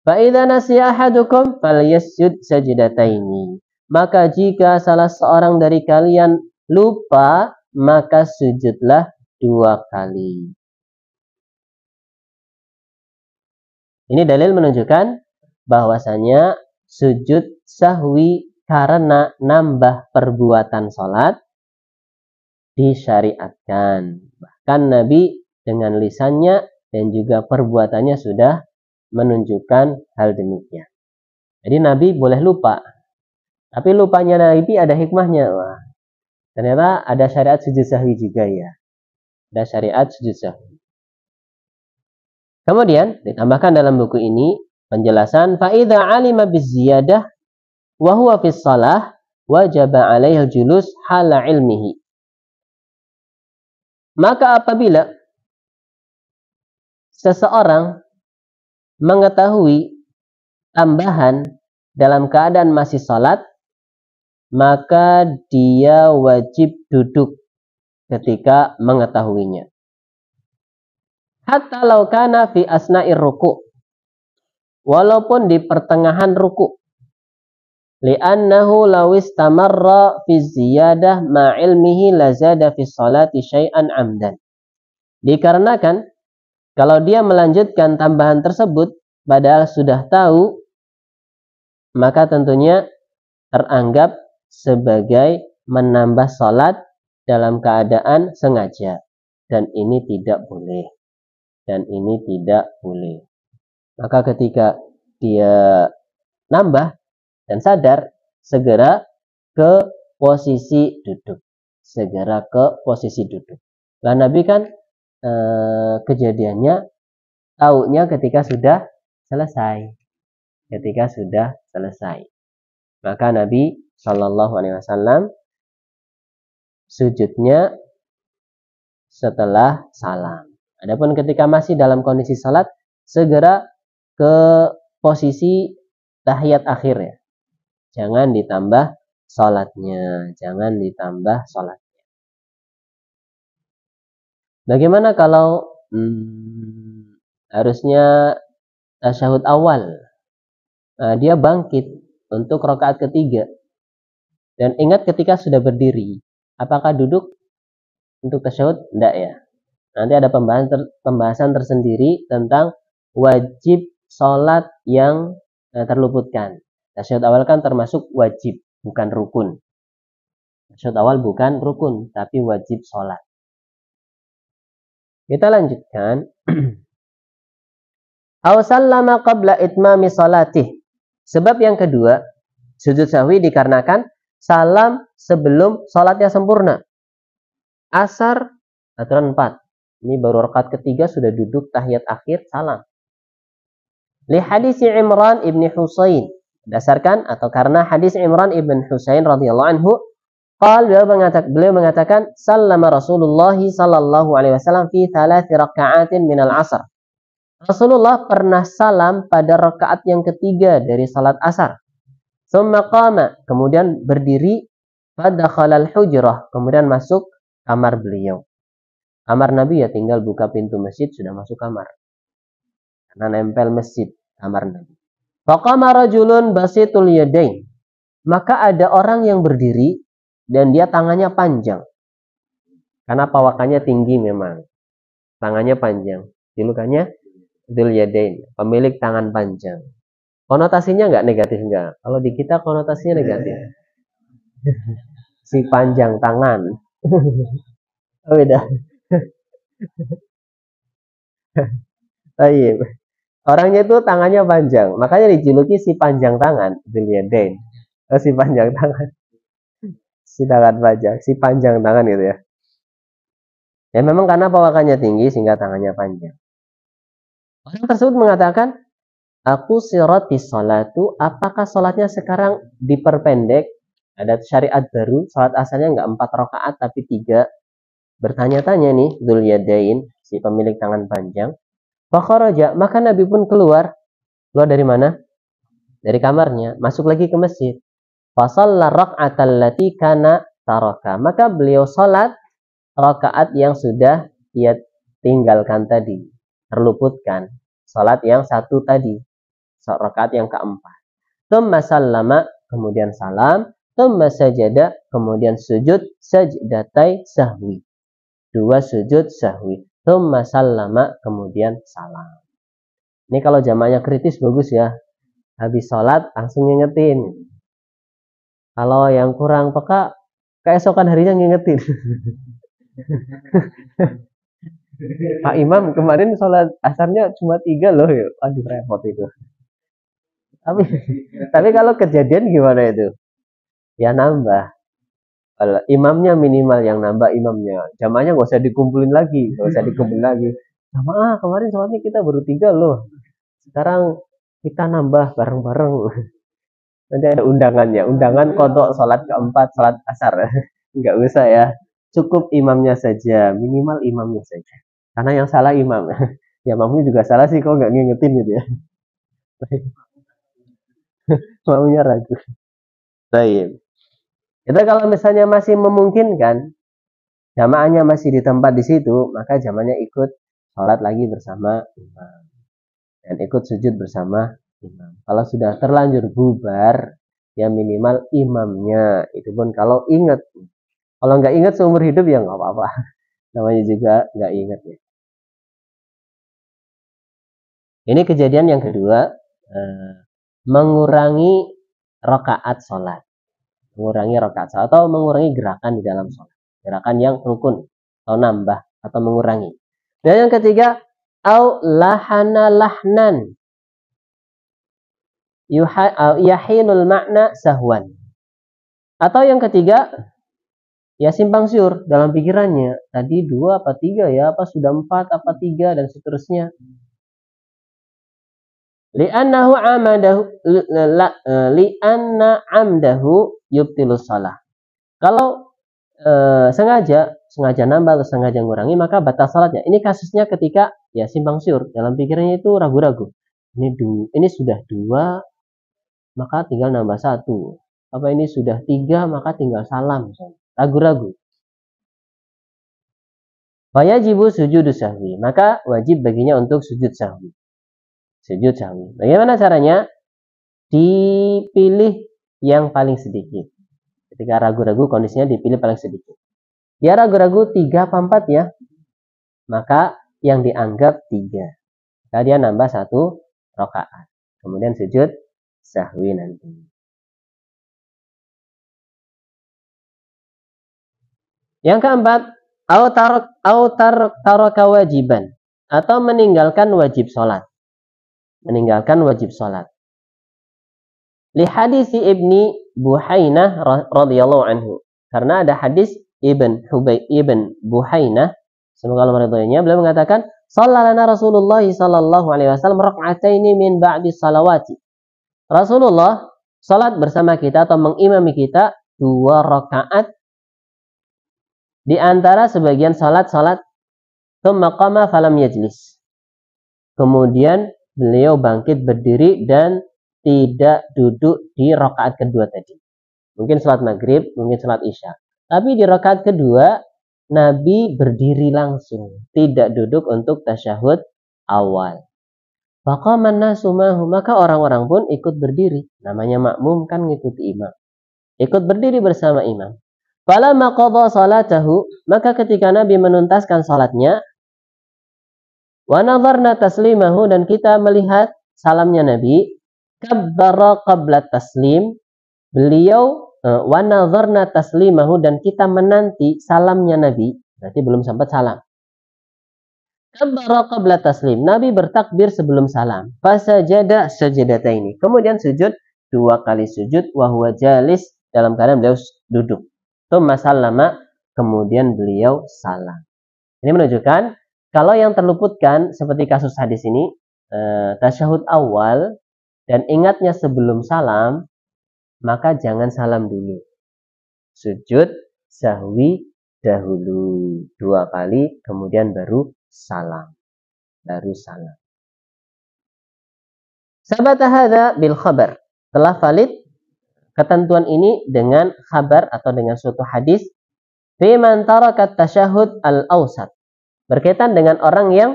Fa idza nasiya ahadukum falyasjud sajdataini. Maka jika salah seorang dari kalian lupa, maka sujudlah 2 kali. Ini dalil menunjukkan bahwasanya sujud sahwi karena nambah perbuatan sholat disyariatkan. Bahkan Nabi dengan lisannya dan juga perbuatannya sudah menunjukkan hal demikian. Jadi Nabi boleh lupa. Tapi lupanya Nabi ada hikmahnya. Wah, ternyata ada syariat sujud sahwi juga ya. Ada syariat sujud sahwi. Kemudian ditambahkan dalam buku ini penjelasan faida alima biziyadah wa huwa fis shalah wajaba alaihi julus hala ilmihi. Maka apabila seseorang mengetahui tambahan dalam keadaan masih salat, maka dia wajib duduk ketika mengetahuinya. Hatta law kana fi asna'ir ruku', walaupun di pertengahan ruku'. Li'annahu law istamarra fi ziyadah ma ilmihi lazada fi sholati syai'an amdan. Dikarenakan kalau dia melanjutkan tambahan tersebut padahal sudah tahu, maka tentunya teranggap sebagai menambah sholat dalam keadaan sengaja, dan ini tidak boleh. Dan ini tidak boleh. Maka ketika dia nambah dan sadar, segera ke posisi duduk. Segera ke posisi duduk. Lah Nabi kan kejadiannya taunya ketika sudah selesai. Ketika sudah selesai. Maka Nabi Shallallahu Alaihi Wasallam sujudnya setelah salam. Adapun ketika masih dalam kondisi salat, segera ke posisi tahiyat akhir ya. Jangan ditambah salatnya, jangan ditambah salatnya. Bagaimana kalau harusnya tasyahud awal? Nah, dia bangkit untuk rakaat ketiga. Dan ingat ketika sudah berdiri, apakah duduk untuk tasyahud? Tidak ya. Nanti ada pembahasan tersendiri tentang wajib sholat yang terluputkan. Tasyahud awal kan termasuk wajib, bukan rukun. Tasyahud awal bukan rukun, tapi wajib sholat. Kita lanjutkan. Aw sallama qabla itmami salatih. Sebab yang kedua, sujud sahwi dikarenakan salam sebelum salatnya sempurna. Asar aturan 4. Ini baru rakaat ketiga sudah duduk tahiyat akhir salam. Li hadis Imran ibn Husain. Dasarkan atau karena hadis Imran ibn Husain radhiyallahu anhu, beliau mengatakan sallama Rasulullah sallallahu alaihi wasallam fi 3 raka'atin minal asar. Rasulullah pernah salam pada rakaat yang ketiga dari salat asar. Tsumma qama, kemudian berdiri, fadakhalal hujrah, kemudian masuk kamar beliau. Kamar Nabi ya tinggal buka pintu masjid sudah masuk kamar. Karena nempel masjid kamar Nabi. Faqama rajulun basitul yadain. Maka ada orang yang berdiri dan dia tangannya panjang. Karena pawakannya tinggi memang. Tangannya panjang. Julukannya Dzul Yadain, pemilik tangan panjang. Konotasinya nggak negatif nggak? Kalau di kita konotasinya negatif. Si panjang tangan. Oh, beda. Baik. Orangnya itu tangannya panjang, makanya dijuluki si panjang tangan, Dzul Yadain. Oh, si panjang tangan. Si tangan panjang, si panjang tangan gitu ya. Ya memang karena pawakannya tinggi sehingga tangannya panjang. Orang tersebut mengatakan, aku sirati salatu, apakah salatnya sekarang diperpendek? Ada syariat baru, salat asalnya nggak 4 rakaat tapi 3. Bertanya-tanya nih, Dzul Yadain, si pemilik tangan panjang. Fakharaja, maka Nabi pun keluar. Keluar dari mana? Dari kamarnya, masuk lagi ke masjid. Fasalla raka'atal lati kana taraka. Maka beliau salat rakaat yang sudah ia tinggalkan tadi, terluputkan. Salat yang satu tadi, rakaat yang keempat. Tsumma sallama, kemudian salam. Tsumma sajada, kemudian sujud sajdatai sahwi. 2 sujud sahwi. Tsumma sallama, kemudian salam. Ini kalau jamaknya kritis bagus ya. Habis salat langsung ngingetin. Kalau yang kurang peka, keesokan harinya ngingetin. Pak Imam kemarin sholat asarnya cuma 3 loh ya. Aduh repot itu. Tapi kalau kejadian gimana itu? Ya nambah. Kalau imamnya minimal yang nambah imamnya. Jamaahnya nggak usah dikumpulin lagi. Jamaah kemarin sholatnya kita baru 3 loh. Sekarang kita nambah bareng-bareng. Nanti ada undangannya. Undangan kodok sholat keempat, sholat asar. Nggak usah ya. Cukup imamnya saja. Minimal imamnya saja. Karena yang salah imam. Ya makmum juga salah sih kok nggak ngingetin gitu ya. Makmumnya ragu. Baik. Itu kalau misalnya masih memungkinkan, jamaahnya masih di tempat di situ, maka jamaahnya ikut sholat lagi bersama imam. Dan ikut sujud bersama imam. Kalau sudah terlanjur bubar, ya minimal imamnya. Itu pun kalau ingat. Kalau nggak ingat seumur hidup ya nggak apa-apa. Namanya juga nggak ingat ya. Ini kejadian yang kedua, mengurangi rakaat sholat. Mengurangi rakaat sholat atau mengurangi gerakan di dalam sholat. Gerakan yang rukun atau nambah atau mengurangi. Dan yang ketiga, au lahana lahnan. Yahinul makna sahwan. Atau yang ketiga, ya simpang siur dalam pikirannya. Tadi 2 apa 3 ya, apa sudah 4 apa 3 dan seterusnya. Li'annahu amdahu yubtilus shalah. Kalau sengaja nambah atau sengaja ngurangi maka batal salatnya. Ini kasusnya ketika ya simpang siur dalam pikirannya itu ragu-ragu. Ini sudah 2 maka tinggal nambah 1. Apa ini sudah 3 maka tinggal salam. Ragu-ragu. Wajibu sujudus sahwi. Maka wajib baginya untuk sujud sahwi. Sujud sahwi. Bagaimana caranya? Dipilih yang paling sedikit. Ketika ragu-ragu kondisinya dipilih paling sedikit. Dia ragu-ragu 3 apa 4 ya. Maka yang dianggap 3. Maka dia nambah 1 rakaat. Kemudian sujud sahwi nanti. Yang keempat, taraka wajiban, atau meninggalkan wajib sholat. Meninggalkan wajib sholat. Li hadis Ibni Buhainah radhiyallahu anhu. Karena ada hadis Ibn Buhainah, semoga Allah meridhoinya, beliau mengatakan, "Shallana Rasulullah sallallahu alaihi wasallam rak'ataini min ba'di salawati." Rasulullah salat bersama kita atau mengimami kita 2 rakaat di antara sebagian salat-salat. Tsumma qama falam yajlis. Kemudian beliau bangkit berdiri dan tidak duduk di rakaat kedua tadi. Mungkin salat maghrib, mungkin salat isya. Tapi di rakaat kedua Nabi berdiri langsung, tidak duduk untuk tasyahud awal. Faqaman nasu mahu, maka orang-orang pun ikut berdiri. Namanya makmum kan ngikuti imam. Ikut berdiri bersama imam. Falamma qadha salatahu, maka ketika Nabi menuntaskan salatnya, wa nadharna taslimahu, dan kita melihat salamnya Nabi, kabbara qabla taslim, beliau wa nadharna taslimahu, dan kita menanti salamnya Nabi, berarti belum sempat salam. Kabbara qabla taslim, Nabi bertakbir sebelum salam. Fasajada sajadataini, kemudian sujud 2 kali sujud, wa huwa jalis, dalam keadaan beliau duduk. Tsumma sallama, kemudian beliau salam. Ini menunjukkan kalau yang terluputkan seperti kasus hadis ini, tasyahud awal dan ingatnya sebelum salam, maka jangan salam dulu. Sujud sahwi dahulu 2 kali, kemudian baru salam. Sabata hadza bil khabar. Telah valid ketentuan ini dengan khabar atau dengan suatu hadis. Fi man taraka tasyahud al-awsat. Berkaitan dengan orang yang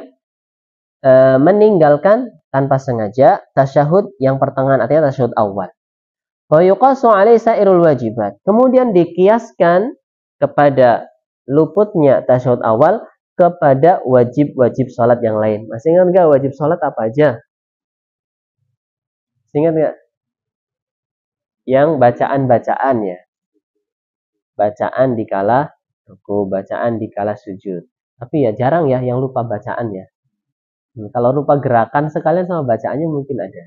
meninggalkan tanpa sengaja tasyahud yang pertengahan, artinya tasyahud awal. Wa yuqasu alaihi sairul wajibat. Kemudian dikiaskan kepada luputnya tasyahud awal kepada wajib-wajib sholat yang lain. Masih ingat nggak wajib sholat apa aja? Masih ingat nggak? Yang bacaan-bacaan ya. Bacaan dikala ruku, bacaan dikala sujud. Tapi ya jarang ya yang lupa bacaan ya. Kalau lupa gerakan sekalian sama bacaannya mungkin ada.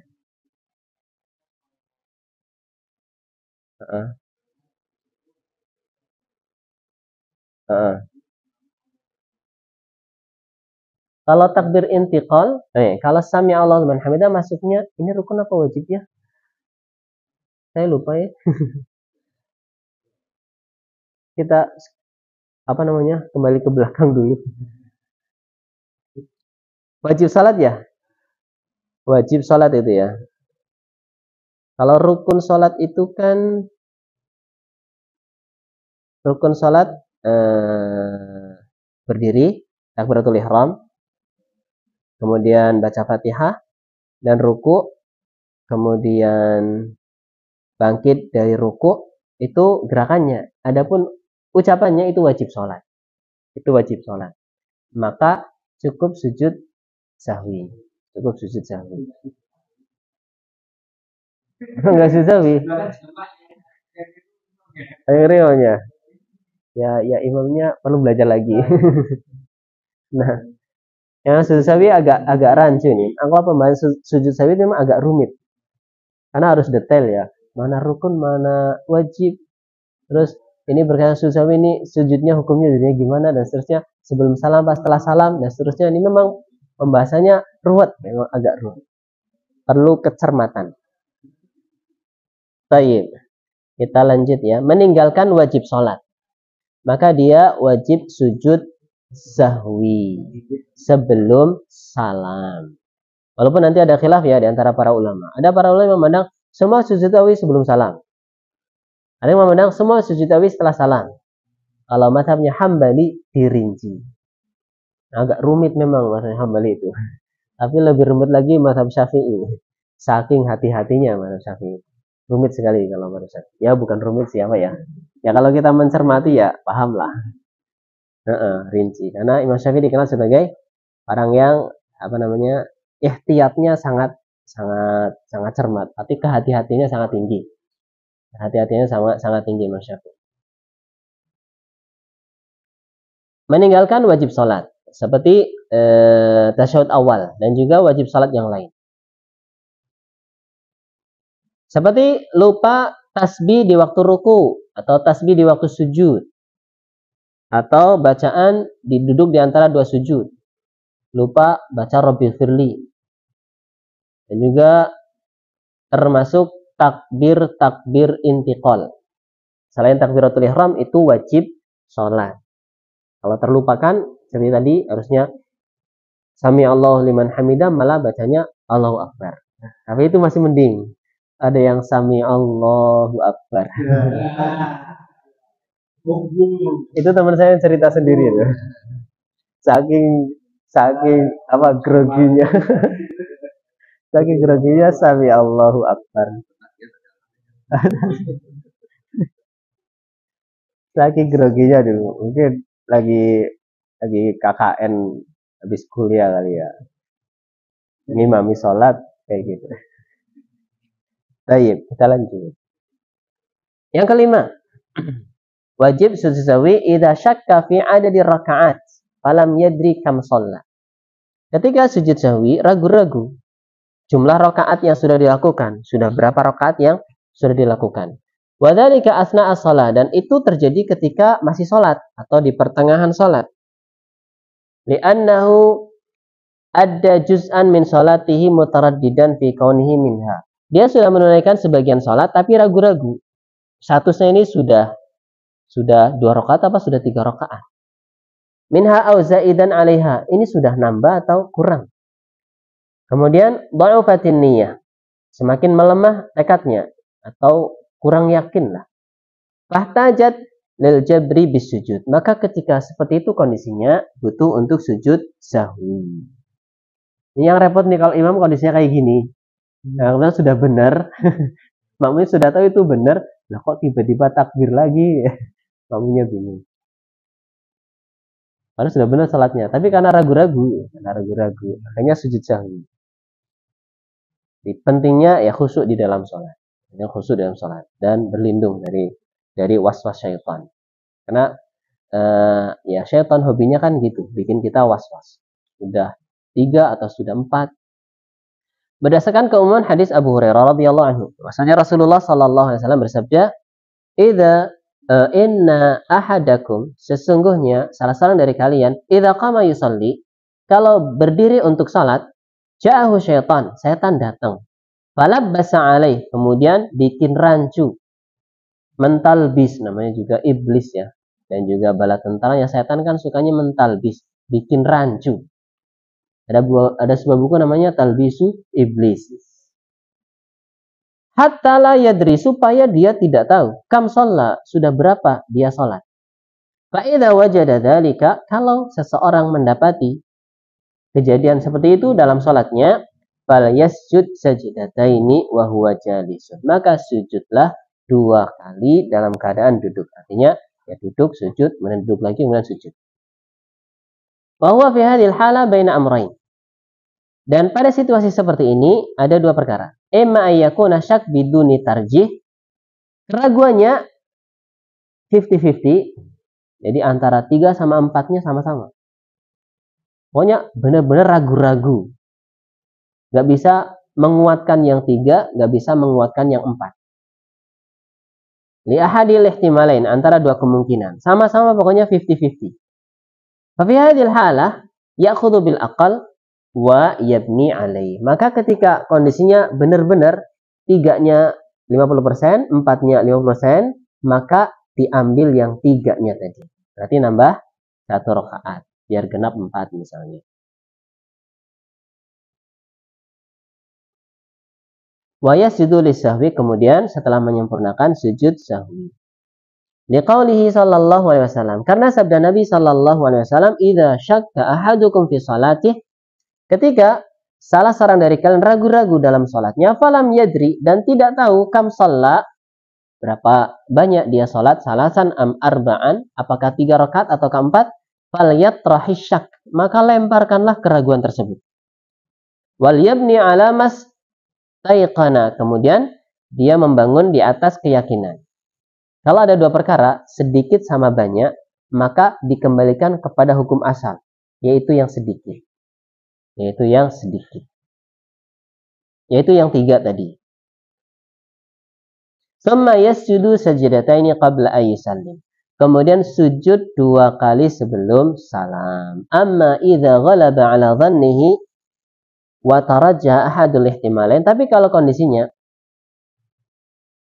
Kalau takbir intiqal, kalau sami Allahu liman hamidah masuknya ini rukun apa wajib ya? Saya lupa ya. Kita kembali ke belakang dulu. Wajib salat ya? Wajib salat itu ya. Kalau rukun salat itu kan rukun salat berdiri, takbiratul ihram, kemudian baca Fatihah dan ruku, kemudian bangkit dari ruku, itu gerakannya. Adapun ucapannya itu wajib sholat. Itu wajib sholat. Maka cukup sujud sahwi. Cukup sujud sahwi. Enggak sujud sahwi. Akhirnya ya imamnya perlu belajar lagi. Nah, yang sujud sahwi agak rancu nih. Angka pembahasan sujud sahwi itu memang agak rumit. Karena harus detail ya. Mana rukun, mana wajib. Terus ini berkaitan sujud sahwi ini sujudnya hukumnya jadinya gimana dan seterusnya. Sebelum salam, pas setelah salam dan seterusnya. Ini memang pembahasannya ruwet, memang agak ruwet. Perlu kecermatan. Baik. Kita lanjut ya. Meninggalkan wajib sholat. Maka dia wajib sujud sahwi sebelum salam. Walaupun nanti ada khilaf ya di antara para ulama. Ada para ulama yang memandang semua sujud sahwi sebelum salam. Ada yang memandang semua sujud sahwi setelah salam. Kalau mazhabnya Hambali dirinci. Agak rumit memang mazhab Hambali itu. Tapi lebih rumit lagi mazhab Syafi'i. Saking hati-hatinya mazhab Syafi'i. Rumit sekali kalau mazhab Syafi'i. Ya bukan rumit siapa ya. Ya kalau kita mencermati ya pahamlah. Rinci. Karena Imam Syafi'i dikenal sebagai orang yang ihtiyatnya sangat cermat, tapi kehati-hatinya sangat tinggi. Kehati-hatinya sangat tinggi Imam Syafi'i. meninggalkan wajib sholat seperti tasyahud awal dan juga wajib sholat yang lain. Seperti lupa tasbih di waktu ruku atau tasbih di waktu sujud, atau bacaan duduk di antara dua sujud, lupa baca Rabbil firli, dan juga termasuk takbir intiqal. Selain takbiratul ihram itu wajib sholat. Kalau terlupakan seperti tadi harusnya sami Allahu liman hamidah, malah bacanya Allahu Akbar. Tapi itu masih mending. Ada yang sami Allahu Akbar. Itu teman saya cerita sendiri itu. Saking apa groginya. Saking groginya sami Allahu Akbar. Saking groginya dulu. Mungkin lagi KKN habis kuliah kali ya. Ini mami sholat kayak gitu. Baik, kita lanjut. Yang kelima, wajib sujud sahwi idza syakka fi adadi rakaat falam yadri kam shalla. Ketika sujud sahwi ragu-ragu jumlah rakaat yang sudah dilakukan, sudah berapa rakaat yang sudah dilakukan. Wa dzalika asna as-shalah, dan itu terjadi ketika masih salat atau di pertengahan salat. Li'annahu adda juz'an min salatihi mutaraddidan fi kaunihi minha. Dia sudah menunaikan sebagian salat tapi ragu-ragu. Statusnya ini sudah 2 rakaat apa sudah 3 rakaat. Minha au zaidan 'alaiha. Ini sudah nambah atau kurang. Kemudian dha'ufatin niyyah. Semakin melemah tekadnya atau kurang yakin lah. Fahtajat lil jabri bis sujud. Maka ketika seperti itu kondisinya butuh untuk sujud sahwi. Ini yang repot nih kalau imam kondisinya kayak gini. Nah, kalau sudah benar, makmumnya sudah tahu itu benar, lah kok tiba-tiba takbir lagi, makmumnya bingung. Padahal sudah benar salatnya, tapi karena ragu-ragu, akhirnya sujud sahwi. Pentingnya ya khusyuk di dalam sholat, khusyuk dalam sholat dan berlindung dari was-was syaitan. Karena ya syaitan hobinya kan gitu, bikin kita was-was. Sudah 3 atau sudah 4. Berdasarkan keumuman hadis Abu Hurairah radhiyallahu anhu, bahwasanya Rasulullah sallallahu alaihi wasallam bersabda, "Idza inna ahadakum," sesungguhnya salah seorang dari kalian, "idza qama yusalli," kalau berdiri untuk salat, ja'ahu syaitan, setan datang. Falabbasa alaih, kemudian bikin rancu. Mentalbis, namanya juga iblis ya. Dan juga bala tentaranya setan kan sukanya mentalbis, bikin rancu. Ada sebuah buku namanya Talbisu Iblis. Hatta la yadri, supaya dia tidak tahu kam shalla, sudah berapa dia salat. Fa idza wajada dzalika, kalau seseorang mendapati kejadian seperti itu dalam salatnya, fal yasjud sajdataini wa huwa jalisun. Maka sujudlah 2 kali dalam keadaan duduk. Artinya ya duduk, sujud, kemudian duduk lagi, kemudian sujud. Wa huwa fi hadhil hala baina amrayn. Dan pada situasi seperti ini ada 2 perkara. Imma ayyakuna syak biduni tarjih. Keraguannya 50-50. Jadi antara 3 sama 4-nya sama-sama. Pokoknya benar-benar ragu-ragu. Gak bisa menguatkan yang 3, gak bisa menguatkan yang 4. Li ahadil ihtimalain, antara 2 kemungkinan. Sama-sama pokoknya 50-50. Fa fi hadhil halah ya'khudhu bil aqal wa yabni alaih. Maka ketika kondisinya benar-benar 3-nya 50%, 4-nya 50%, maka diambil yang 3-nya tadi. Berarti nambah 1 rakaat, biar genap 4 misalnya. Wa yasjudu lisahwi, kemudian setelah menyempurnakan sujud sahwi. Liqaulihi sallallahu alaihi wasallam, karena sabda Nabi sallallahu alaihi wasallam, idza syakka ahadukum fi salatih, ketika salah seorang dari kalian ragu-ragu dalam salatnya, falam yadri, dan tidak tahu kam shalla, berapa banyak dia salat, salasan am arba'an, apakah 3 rakaat atau 4, fal yatrahish syak, maka lemparkanlah keraguan tersebut. Wal yabni ala mas taiqana, kemudian dia membangun di atas keyakinan. Kalau ada 2 perkara, sedikit sama banyak, maka dikembalikan kepada hukum asal, yaitu yang sedikit. Yaitu yang sedikit. Yaitu yang 3 tadi. Tsumma yasjudu sajdataini qabla ayyusallim. Kemudian sujud 2 kali sebelum salam. Amma idza ghalaba ala dhannihi wa tarajjaha ahadul ihtimalain. Tapi kalau kondisinya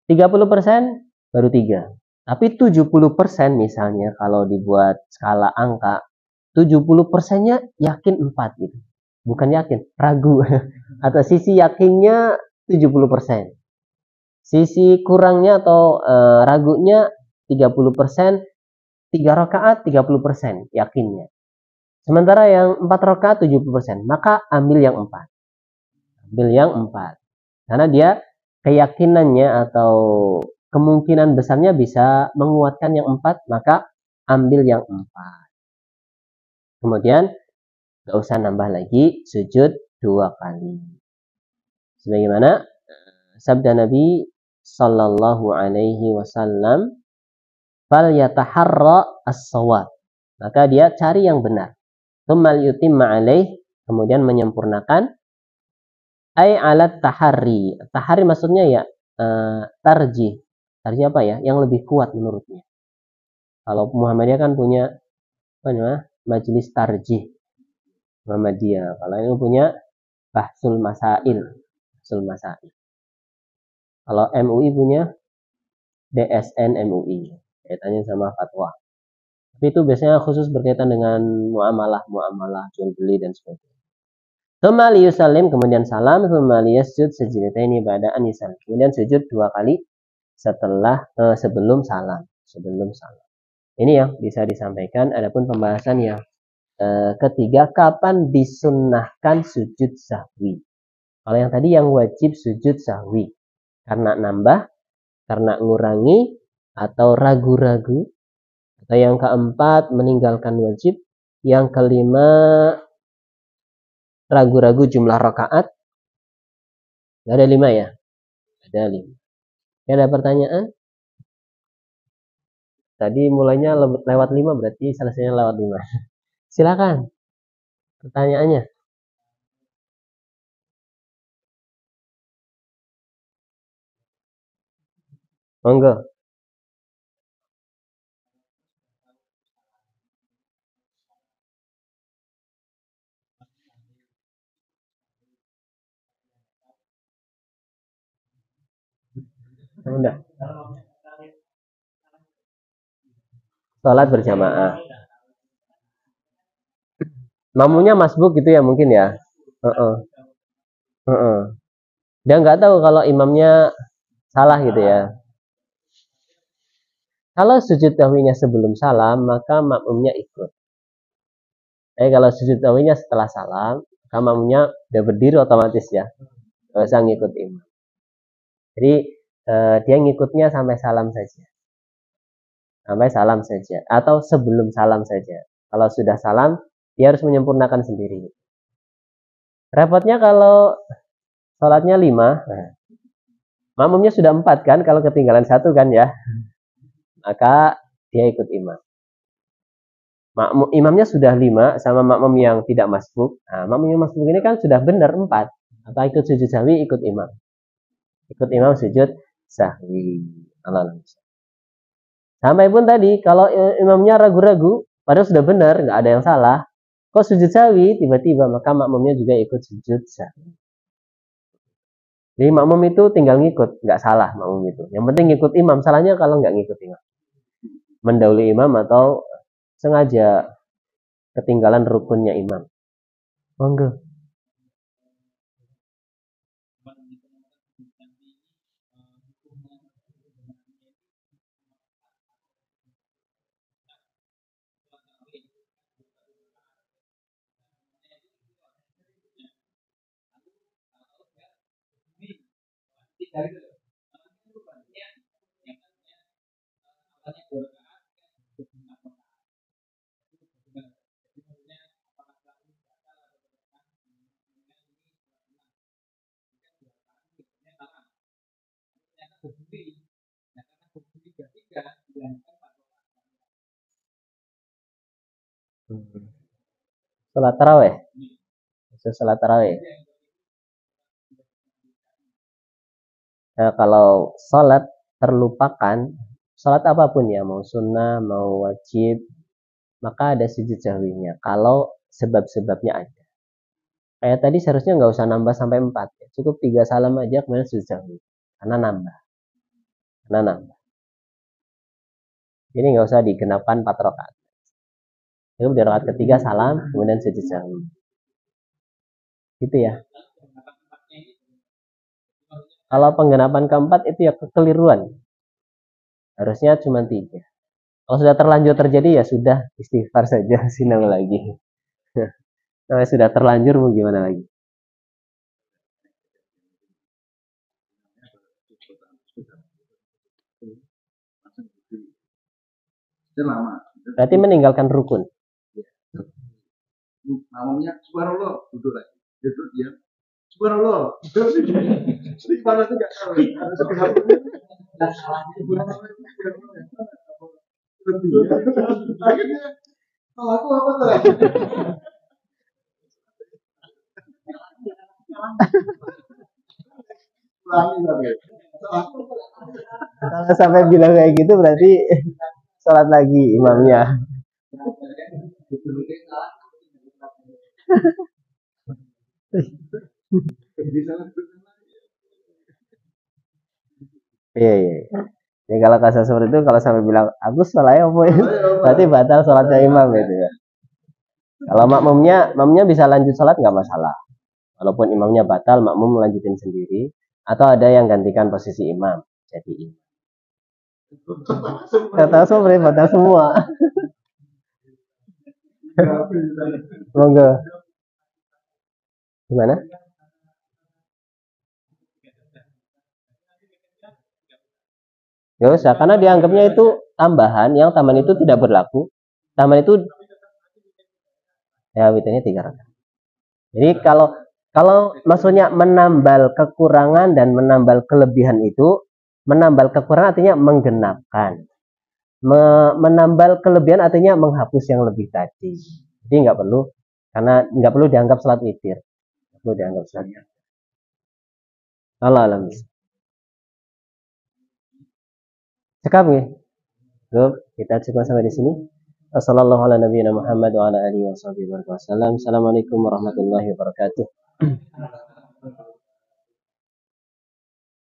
30% baru 3. Tapi 70% misalnya kalau dibuat skala angka, 70%-nya yakin 4 gitu. Bukan yakin, ragu. Atau sisi yakinnya 70%. Sisi kurangnya atau ragunya 30%, 3 rakaat 30% yakinnya. Sementara yang 4 rakaat 70%, maka ambil yang 4. Ambil yang 4. Karena dia keyakinannya atau kemungkinan besarnya bisa menguatkan yang 4, maka ambil yang 4. Kemudian gak usah nambah lagi, sujud 2 kali. Sebagaimana sabda Nabi sallallahu alaihi wasallam, fal yataharra as-shawab. Maka dia cari yang benar. Tsumma yutimma alaih, kemudian menyempurnakan, ai alat tahari. Tahari maksudnya ya tarjih. Tarjih apa ya? Yang lebih kuat menurutnya. Kalau Muhammadiyah kan punya apa namanya? Majelis tarjih Muhammadiyah. Kalau ini punya bahsul masail. Bahsul masail. Kalau MUI punya DSN MUI. Kaitannya sama fatwa. Tapi itu biasanya khusus berkaitan dengan muamalah jual beli dan sebagainya. Tsumma liyusallim, kemudian salam, tsumma liyasjud sajdataini ba'da an yusallim. Kemudian sujud 2 kali setelah sebelum salam. Ini yang bisa disampaikan. Adapun pembahasan yang ketiga, kapan disunnahkan sujud sahwi. Kalau yang tadi yang wajib sujud sahwi karena nambah, karena ngurangi, atau ragu-ragu. Atau yang keempat, meninggalkan wajib. Yang kelima, ragu-ragu jumlah rakaat. Ada 5 ya? Ada 5. Ada pertanyaan? Tadi mulainya lewat 5, berarti selesainya lewat 5. Silakan. Pertanyaannya. Monggo. Udah. Sholat berjamaah. Makmumnya masbuk gitu ya mungkin ya. Dia nggak tahu kalau imamnya salah gitu ya. Kalau sujud sahwinya sebelum salam, maka makmumnya ikut. Kalau sujud sahwinya setelah salam, maka makmumnya udah berdiri otomatis ya. Nggak usah ngikut imam. Jadi dia ngikutnya sampai salam saja. Sampai salam saja. Atau sebelum salam saja. Kalau sudah salam, dia harus menyempurnakan sendiri. Repotnya kalau sholatnya 5, makmumnya sudah 4 kan, kalau ketinggalan 1 kan ya. Maka dia ikut imam. Imamnya sudah 5 sama makmum yang tidak masbuk. Nah, makmum yang masbuk ini kan sudah benar 4. Maka ikut sujud sahwi, ikut imam. Ikut imam sujud sahwi. Allah. Sampai pun tadi, kalau imamnya ragu-ragu, padahal sudah benar, nggak ada yang salah. Kok sujud sahwi, tiba-tiba, maka makmumnya juga ikut sujud sahwi. Jadi makmum itu tinggal ngikut, nggak salah makmum itu. Yang penting ngikut imam, salahnya kalau nggak ngikut imam. Mendahului imam atau sengaja ketinggalan rukunnya imam. Monggo. Salat tarawih. Salat tarawih. Nah, kalau salat terlupakan, salat apapun ya, mau sunnah, mau wajib, maka ada sujud sahwinya. Kalau sebab-sebabnya ada. Kayak tadi seharusnya nggak usah nambah sampai 4. Cukup 3 salam aja kemudian sujud sahwi. Karena nambah. Jadi nggak usah digenapkan 4 rakaat. Cukup di rakaat ketiga salam, kemudian sujud sahwi. Gitu ya. Kalau penggenapan keempat itu ya kekeliruan. Harusnya cuma 3. Kalau sudah terlanjur terjadi ya sudah istighfar saja, sinau lagi. Nah, sudah terlanjur mau gimana lagi? Berarti meninggalkan rukun. Namanya subhanallah, duduk lagi. Duduk dia. Subhanallah. Subhanallah itu enggak tahu. Harus akhirnya kalau aku apa tuh? Kalau sampai bilang kayak gitu berarti sholat lagi imamnya. Iya. Ya kalau kasus seperti itu kalau sampai bilang aku sholatnya apa ya? Berarti batal sholatnya imam itu ya. Kalau makmumnya bisa lanjut sholat nggak masalah. Walaupun imamnya batal, makmum melanjutin sendiri. Atau ada yang gantikan posisi imam. Jadi imam. Kata sobre batal semua. Monggo. Gimana? Gak usah, karena dianggapnya itu tambahan, yang tambahan itu tidak berlaku. Tambahan itu ya witirnya 3 rakaat. Jadi kalau maksudnya menambal kekurangan dan menambal kelebihan itu, menambal kekurangan artinya menggenapkan. Menambal kelebihan artinya menghapus yang lebih tadi. Jadi nggak perlu, karena nggak perlu dianggap salat witir. Nggak perlu dianggap salat. Allah alam. Cekap nih. Kita cukup sampai di sini. Wassalamualaikum warahmatullahi wabarakatuh.